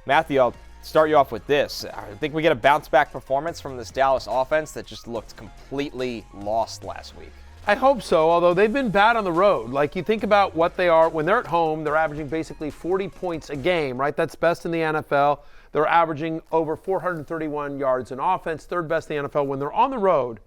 Speaker 2: Matthew, I'll start you off with this. I think we get a bounce-back performance from this Dallas offense that just looked completely lost last week.
Speaker 3: I hope so, although they've been bad on the road. Like, you think about what they are. When they're at home, they're averaging basically 40 points a game, right? That's best in the NFL. They're averaging over 431 yards in offense, third best in the NFL. When they're on the road,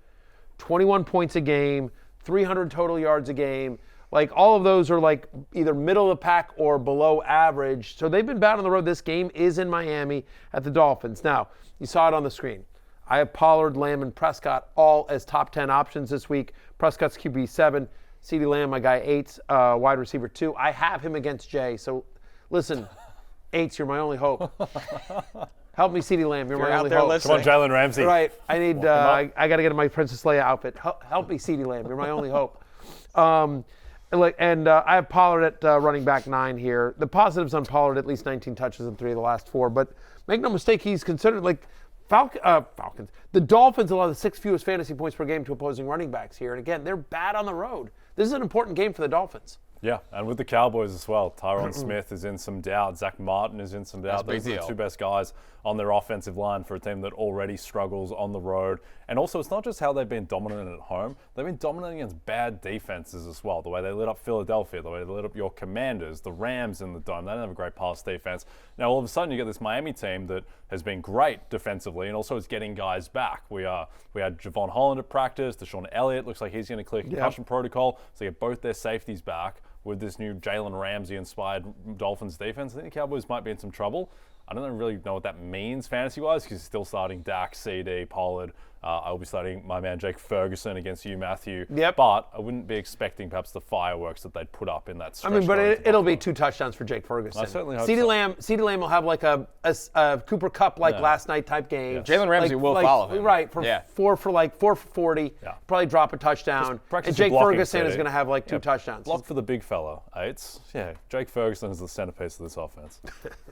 Speaker 3: 21 points a game, 300 total yards a game. Like, all of those are like either middle of the pack or below average. So they've been bad on the road. This game is in Miami at the Dolphins. Now, you saw it on the screen. I have Pollard, Lamb, and Prescott all as top 10 options this week. Prescott's QB 7, CeeDee Lamb, my guy 8, wide receiver 2. I have him against Jay. So listen, 8's, you're my only hope. Help me, CeeDee Lamb. You're my only hope.
Speaker 1: Come on, Jalen Ramsey.
Speaker 3: Right. I need. I got to get in my Princess Leia outfit. Help me, CeeDee Lamb. You're my only hope. I have Pollard at running back 9 here. The positives on Pollard: at least 19 touches in 3 of the last 4. But make no mistake, he's considered like Falcons. The Dolphins allow the 6th fewest fantasy points per game to opposing running backs here. And again, they're bad on the road. This is an important game for the Dolphins.
Speaker 1: Yeah, and with the Cowboys as well. Tyron Smith is in some doubt. Zach Martin is in some doubt. Those are the 2 best guys on their offensive line for a team that already struggles on the road. And also, it's not just how they've been dominant at home. They've been dominant against bad defenses as well. The way they lit up Philadelphia, the way they lit up your Commanders, the Rams in the Dome. They don't have a great pass defense. Now, all of a sudden, you get this Miami team that has been great defensively and also is getting guys back. We had Javon Holland at practice. Deshaun Elliott looks like he's going to clear concussion protocol. So you get both their safeties back. With this new Jalen Ramsey-inspired Dolphins defense, I think the Cowboys might be in some trouble. I don't really know what that means fantasy-wise because he's still starting Dak, CD, Pollard. I'll be starting my man Jake Ferguson against you, Matthew.
Speaker 3: Yep.
Speaker 1: But I wouldn't be expecting perhaps the fireworks that they'd put up in that stretch.
Speaker 3: I mean, but it'll be 2 touchdowns for Jake Ferguson.
Speaker 1: I certainly hope
Speaker 3: CeeDee Lamb will have like a Cooper Kupp last night type game.
Speaker 1: Yes.
Speaker 2: Jalen Ramsey will follow him.
Speaker 3: Right, for 4 for 40.
Speaker 1: Yeah.
Speaker 3: Probably drop a touchdown. And Jake Ferguson is going to have like 2 touchdowns.
Speaker 1: Block for the big fella, Aids. Yeah, Jake Ferguson is the centerpiece of this offense.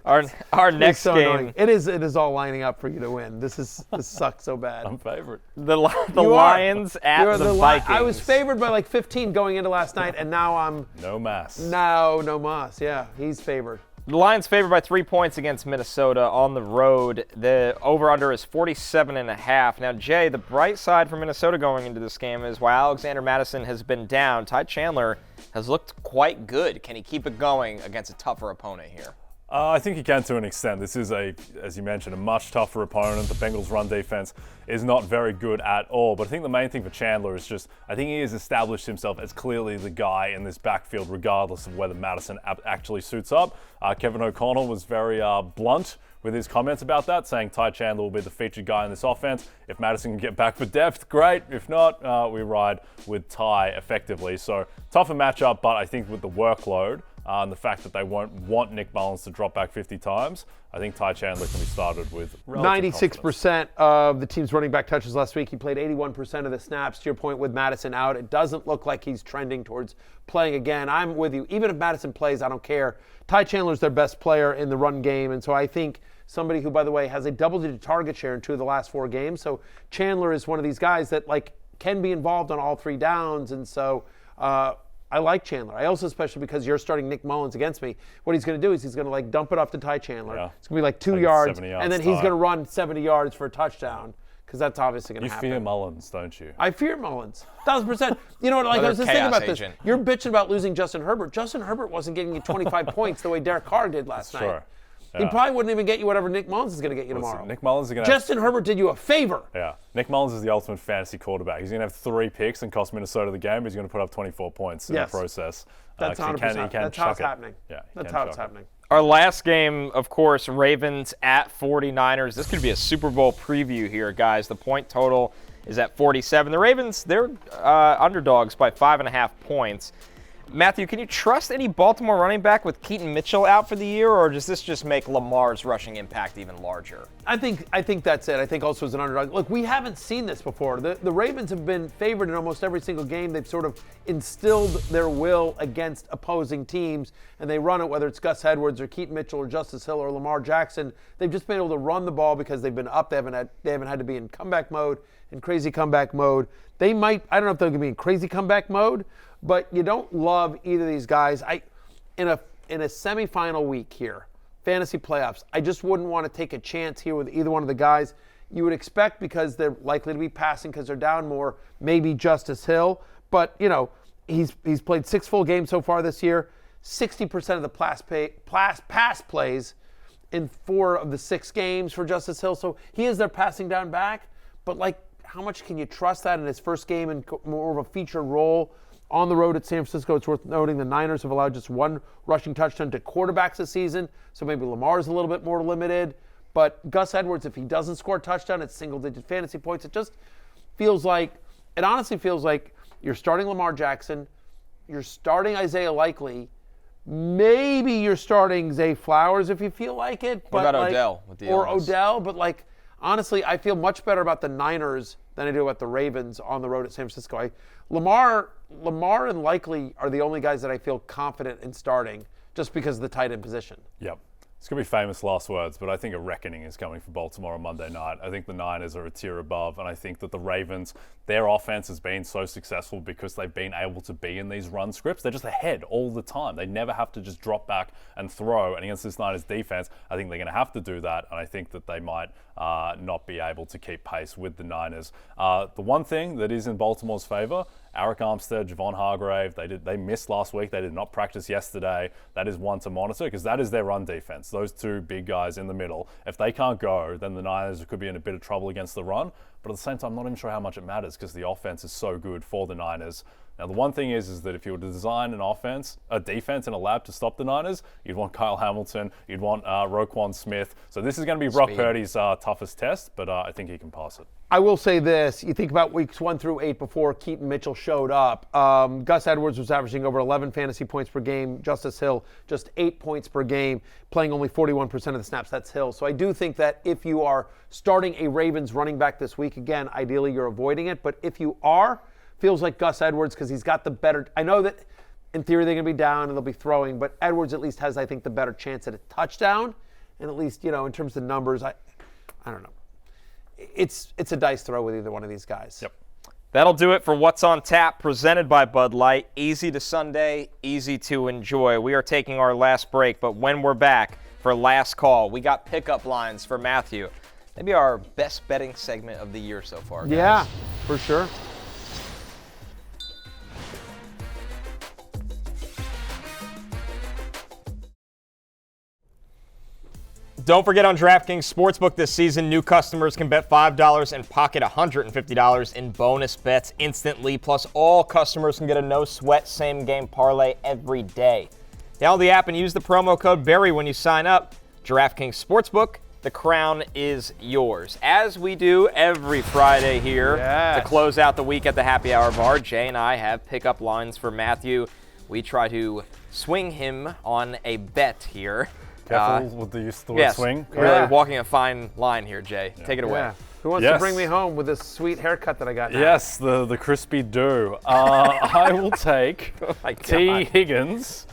Speaker 2: Our next game.
Speaker 3: Annoying. It is all lining up for you to win. This sucks so bad.
Speaker 1: I'm favorite.
Speaker 2: The Lions at the Vikings.
Speaker 3: I was favored by like 15 going into last night, and now I'm
Speaker 1: no mas.
Speaker 3: No mas. Yeah, he's favored.
Speaker 2: The Lions favored by 3 points against Minnesota on the road. The over-under is 47.5. Now, Jay, the bright side for Minnesota going into this game is while Alexander Mattison has been down, Ty Chandler has looked quite good. Can he keep it going against a tougher opponent here?
Speaker 1: I think he can to an extent. This is as you mentioned, a much tougher opponent. The Bengals' run defense is not very good at all. But I think the main thing for Chandler is just, I think he has established himself as clearly the guy in this backfield, regardless of whether Madison actually suits up. Kevin O'Connell was very blunt with his comments about that, saying Ty Chandler will be the featured guy in this offense. If Madison can get back for depth, great. If not, we ride with Ty effectively. So tougher matchup, but I think with the workload, and the fact that they won't want Nick Mullins to drop back 50 times, I think Ty Chandler can be started with
Speaker 3: 96% of the team's running back touches last week. He played 81% of the snaps. To your point, with Madison out, it doesn't look like he's trending towards playing again. I'm with you. Even if Madison plays, I don't care. Ty Chandler's their best player in the run game, and so I think somebody who, by the way, has a double-digit target share in 2 of the last 4 games. So Chandler is one of these guys that can be involved on all 3 downs, and so I like Chandler. I also, especially because you're starting Nick Mullins against me, what he's going to do is he's going to dump it off to Ty Chandler. Yeah. It's going to be like 2 yards, and then he's going to run 70 yards for a touchdown because that's obviously going to happen.
Speaker 1: You fear Mullins, don't you?
Speaker 3: I fear Mullins, 1,000%. You know what? I was just thinking about this. You're bitching about losing Justin Herbert. Justin Herbert wasn't getting you 25 points the way Derek Carr did last night.
Speaker 1: Sure.
Speaker 3: He probably wouldn't even get you whatever Nick Mullins is going to get you tomorrow.
Speaker 1: Nick Mullins is going to
Speaker 3: Justin Herbert did you a favor.
Speaker 1: Yeah. Nick Mullins is the ultimate fantasy quarterback. He's going to have 3 picks and cost Minnesota the game, but he's going to put up 24 points in the process.
Speaker 3: That's 100%. That's how it's happening.
Speaker 1: Yeah,
Speaker 3: that's how it's happening.
Speaker 2: Our last game, of course, Ravens at 49ers. This could be a Super Bowl preview here, guys. The point total is at 47. The Ravens, they're underdogs by 5.5 points. Matthew, can you trust any Baltimore running back with Keaton Mitchell out for the year, or does this just make Lamar's rushing impact even larger?
Speaker 3: I think that's it. I think also as an underdog. Look, we haven't seen this before. The Ravens have been favored in almost every single game. They've sort of instilled their will against opposing teams, and they run it, whether it's Gus Edwards or Keaton Mitchell or Justice Hill or Lamar Jackson. They've just been able to run the ball because they've been up. They haven't had to be in comeback mode, in crazy comeback mode. They might, I don't know if they're going to be in crazy comeback mode, but you don't love either of these guys. In a semifinal week here, fantasy playoffs, I just wouldn't want to take a chance here with either one of the guys. You would expect, because they're likely to be passing because they're down more, maybe Justice Hill. But, he's played 6 full games so far this year, 60% of the pass plays in 4 of the 6 games for Justice Hill. So he is their passing down back. But, how much can you trust that in his first game in more of a featured role? On the road at San Francisco, it's worth noting the Niners have allowed just 1 rushing touchdown to quarterbacks this season, so maybe Lamar's a little bit more limited. But Gus Edwards, if he doesn't score a touchdown, it's single-digit fantasy points. It honestly feels like you're starting Lamar Jackson, you're starting Isaiah Likely, maybe you're starting Zay Flowers if you feel like it.
Speaker 2: What about Odell with the illness?
Speaker 3: Odell, but honestly, I feel much better about the Niners than I do about the Ravens on the road at San Francisco. Lamar and Likely are the only guys that I feel confident in starting just because of the tight end position.
Speaker 1: Yep. It's going to be famous last words, but I think a reckoning is coming for Baltimore on Monday night. I think the Niners are a tier above, and I think that the Ravens, their offense has been so successful because they've been able to be in these run scripts. They're just ahead all the time. They never have to just drop back and throw. And against this Niners defense, I think they're going to have to do that, and I think that they might not be able to keep pace with the Niners. The one thing that is in Baltimore's favor, Arik Armstead, Javon Hargrave, they missed last week. They did not practice yesterday. That is one to monitor because that is their run defense. Those 2 big guys in the middle. If they can't go, then the Niners could be in a bit of trouble against the run. But at the same time, I'm not even sure how much it matters because the offense is so good for the Niners. Now, the one thing is that if you were to design a defense in a lab to stop the Niners, you'd want Kyle Hamilton, you'd want Roquan Smith. So this is going to be Brock Purdy's toughest test, but I think he can pass it.
Speaker 3: I will say this. You think about weeks 1 through 8 before Keaton Mitchell showed up. Gus Edwards was averaging over 11 fantasy points per game. Justice Hill, just 8 points per game, playing only 41% of the snaps. That's Hill. So I do think that if you are starting a Ravens running back this week, again, ideally you're avoiding it. But if you are, feels like Gus Edwards because he's got the better. I know that in theory they're going to be down and they'll be throwing, but Edwards at least has, I think, the better chance at a touchdown. And at least, in terms of numbers, I don't know. It's a dice throw with either one of these guys.
Speaker 1: Yep.
Speaker 2: That'll do it for What's on Tap, presented by Bud Light. Easy to Sunday, easy to enjoy. We are taking our last break, but when we're back for last call, we got pickup lines for Matthew. Maybe our best betting segment of the year so far, guys.
Speaker 3: Yeah, for sure.
Speaker 2: Don't forget, on DraftKings Sportsbook this season, new customers can bet $5 and pocket $150 in bonus bets instantly. Plus, all customers can get a no-sweat same-game parlay every day. Download the app and use the promo code BERRY when you sign up. DraftKings Sportsbook, the crown is yours. As we do every Friday here to close out the week at the Happy Hour Bar, Jay and I have pickup lines for Matthew. We try to swing him on a bet here.
Speaker 1: Careful with the use of the word swing.
Speaker 2: Really walking a fine line here, Jay. Take it away.
Speaker 3: Yeah. Who wants to bring me home with this sweet haircut that I got now?
Speaker 1: Yes, the crispy do. I will take T. Higgins.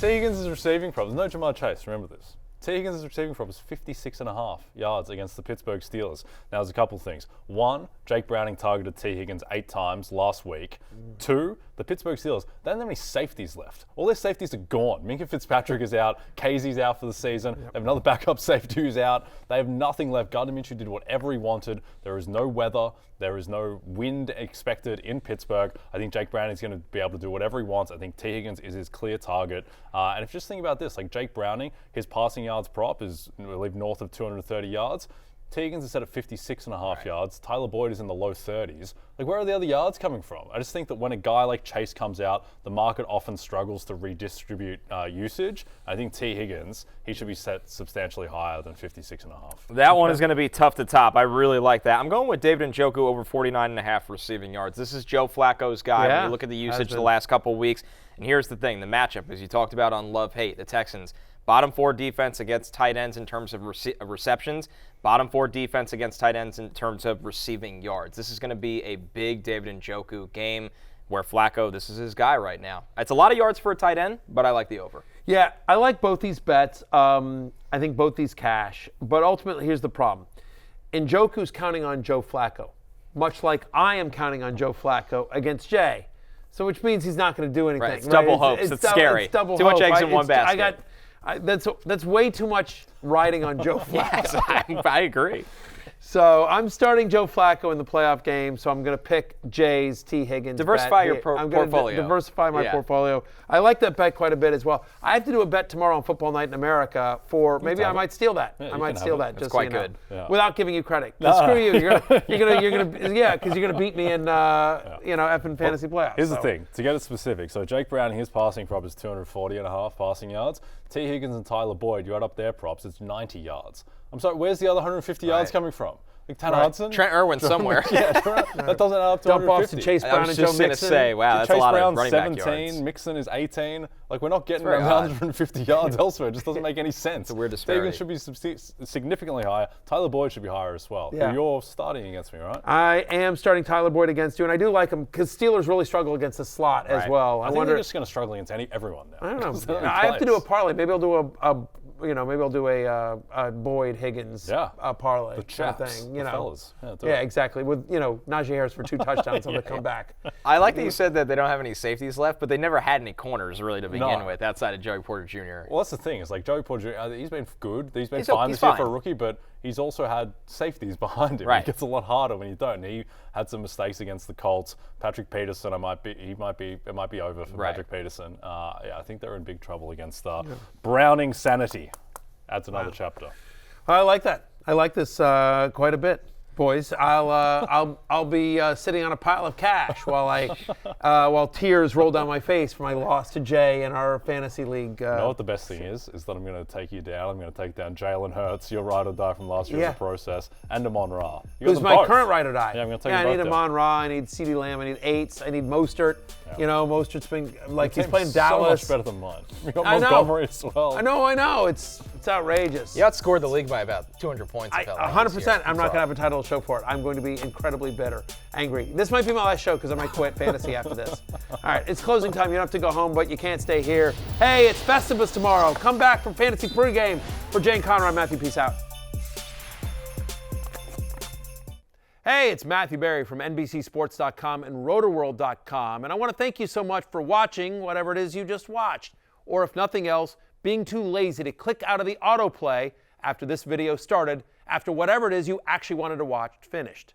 Speaker 1: T. Higgins' receiving problems. No Jamar Chase, remember this. T. Higgins' receiving problems, 56.5 yards against the Pittsburgh Steelers. Now, there's a couple of things. 1, Jake Browning targeted T. Higgins 8 times last week. 2, the Pittsburgh Steelers, they don't have any safeties left. All their safeties are gone. Minka Fitzpatrick is out. Casey's out for the season. They have another backup safety who's out. They have nothing left. Gardner Minshew did whatever he wanted. There is no weather. There is no wind expected in Pittsburgh. I think Jake Browning is going to be able to do whatever he wants. I think T. Higgins is his clear target. And if you just think about this, like Jake Browning, his passing yards prop is, I believe, north of 230 yards. T. Higgins is set at 56.5 yards. Tyler Boyd is in the low 30s. Like, where are the other yards coming from? I just think that when a guy like Chase comes out, the market often struggles to redistribute usage. I think T. Higgins, he should be set substantially higher than 56.5.
Speaker 2: That one is going to be tough to top. I really like that. I'm going with David Njoku over 49.5 receiving yards. This is Joe Flacco's guy. When you look at the usage the last couple of weeks. And here's the thing, the matchup, as you talked about on love-hate, the Texans, bottom 4 defense against tight ends in terms of receptions, bottom 4 defense against tight ends in terms of receiving yards. This is going to be a big David Njoku game where Flacco, this is his guy right now. It's a lot of yards for a tight end, but I like the over.
Speaker 3: Yeah, I like both these bets. I think both these cash. But ultimately, here's the problem. Njoku's counting on Joe Flacco, much like I am counting on Joe Flacco against Jay. So which means he's not going to do anything.
Speaker 2: Right, it's double hopes. It's scary.
Speaker 3: It's double
Speaker 2: too much eggs in one basket.
Speaker 3: That's way too much riding on Joe Flacco.
Speaker 2: Yes, I agree.
Speaker 3: So I'm starting Joe Flacco in the playoff game, so I'm going to pick Jay's T. Higgins.
Speaker 2: Diversify your
Speaker 3: I'm
Speaker 2: portfolio.
Speaker 3: Diversify my portfolio. I like that bet quite a bit as well. I have to do a bet tomorrow on Football Night in America for maybe I might steal that. I might steal that.
Speaker 2: It's
Speaker 3: just
Speaker 2: quite
Speaker 3: so you know,
Speaker 2: good.
Speaker 1: Yeah.
Speaker 3: Without giving you credit. Screw you. You're gonna because you're gonna beat me in effing fantasy playoffs.
Speaker 1: Here's the thing, to get it specific. So Jake Brown, his passing prop is 240.5 passing yards. T. Higgins and Tyler Boyd, you add up their props, it's 90 yards. I'm sorry, where's the other 150 yards coming from? Like Tanner Hudson?
Speaker 2: Trent Irwin somewhere.
Speaker 1: That doesn't add up to
Speaker 3: Dump
Speaker 1: 150.
Speaker 3: off to Chase Brown and Joe Mixon.
Speaker 2: I was just going to say, wow, that's
Speaker 1: Chase
Speaker 2: a lot
Speaker 1: Brown's
Speaker 2: of running
Speaker 1: 17,
Speaker 2: back yards.
Speaker 1: Mixon is 18. Like, we're not getting
Speaker 2: very
Speaker 1: around
Speaker 2: odd.
Speaker 1: 150 yards elsewhere. It just doesn't make any sense.
Speaker 2: It's a weird disparity.
Speaker 1: Higgins should be significantly higher. Tyler Boyd should be higher as well.
Speaker 3: Yeah.
Speaker 1: You're starting against me, right?
Speaker 3: I am starting Tyler Boyd against you, and I do like him because Steelers really struggle against the slot as well.
Speaker 1: I think they're just going to struggle against everyone now.
Speaker 3: I don't know. I have to do a parlay. Maybe I'll do a Boyd Higgins parlay
Speaker 1: The chaps,
Speaker 3: kind of thing.
Speaker 1: the fellas.
Speaker 3: Yeah, exactly. With Najee Harris for 2 touchdowns on the comeback.
Speaker 2: I like that you said that they don't have any safeties left, but they never had any corners really to begin with outside of Joey Porter Jr.
Speaker 1: Well, that's the thing. It's like Joey Porter Jr., he's been good. He's been fine this year for a rookie, but he's also had safeties behind him.
Speaker 2: Right.
Speaker 1: It gets a lot harder when you don't. He had some mistakes against the Colts. Patrick Peterson, it might be over for Patrick Peterson. I think they're in big trouble against Browning sanity. Adds another chapter.
Speaker 3: I like that. I like this quite a bit, boys. I'll be sitting on a pile of cash while tears roll down my face for my loss to Jay in our fantasy league.
Speaker 1: You know what the best thing is that I'm going to take you down. I'm going to take down Jalen Hurts, your ride or die from last year in the process, and Amon-Ra.
Speaker 3: Who's my current ride or die?
Speaker 1: Yeah, I'm going to take
Speaker 3: I
Speaker 1: you
Speaker 3: need
Speaker 1: both
Speaker 3: Amon-Ra. I need CeeDee Lamb. I need Aites. I need Mostert.
Speaker 1: Yeah.
Speaker 3: Mostert's been he's
Speaker 1: Your
Speaker 3: playing
Speaker 1: team's
Speaker 3: Dallas.
Speaker 1: so much better than mine. We got
Speaker 3: I know.
Speaker 1: Montgomery as well.
Speaker 3: I know. It's outrageous.
Speaker 2: You outscored the league by about 200 points.
Speaker 3: 100%. I'm not going to have a title show for it. I'm going to be incredibly bitter, angry. This might be my last show because I might quit fantasy after this. All right, it's closing time. You don't have to go home, but you can't stay here. Hey, it's Festivus tomorrow. Come back from Fantasy Pregame. For Jane Conner, I'm Matthew. Peace out. Hey, it's Matthew Berry from NBCSports.com and Rotoworld.com, and I want to thank you so much for watching whatever it is you just watched, or if nothing else, being too lazy to click out of the autoplay after this video started, after whatever it is you actually wanted to watch finished.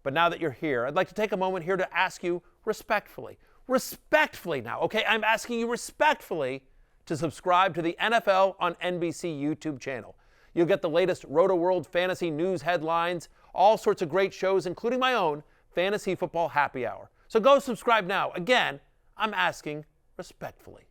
Speaker 3: But now that you're here, I'd like to take a moment here to ask you respectfully now, okay? I'm asking you respectfully to subscribe to the NFL on NBC YouTube channel. You'll get the latest Rotoworld fantasy news headlines, all sorts of great shows, including my own Fantasy Football Happy Hour. So go subscribe now. Again, I'm asking respectfully.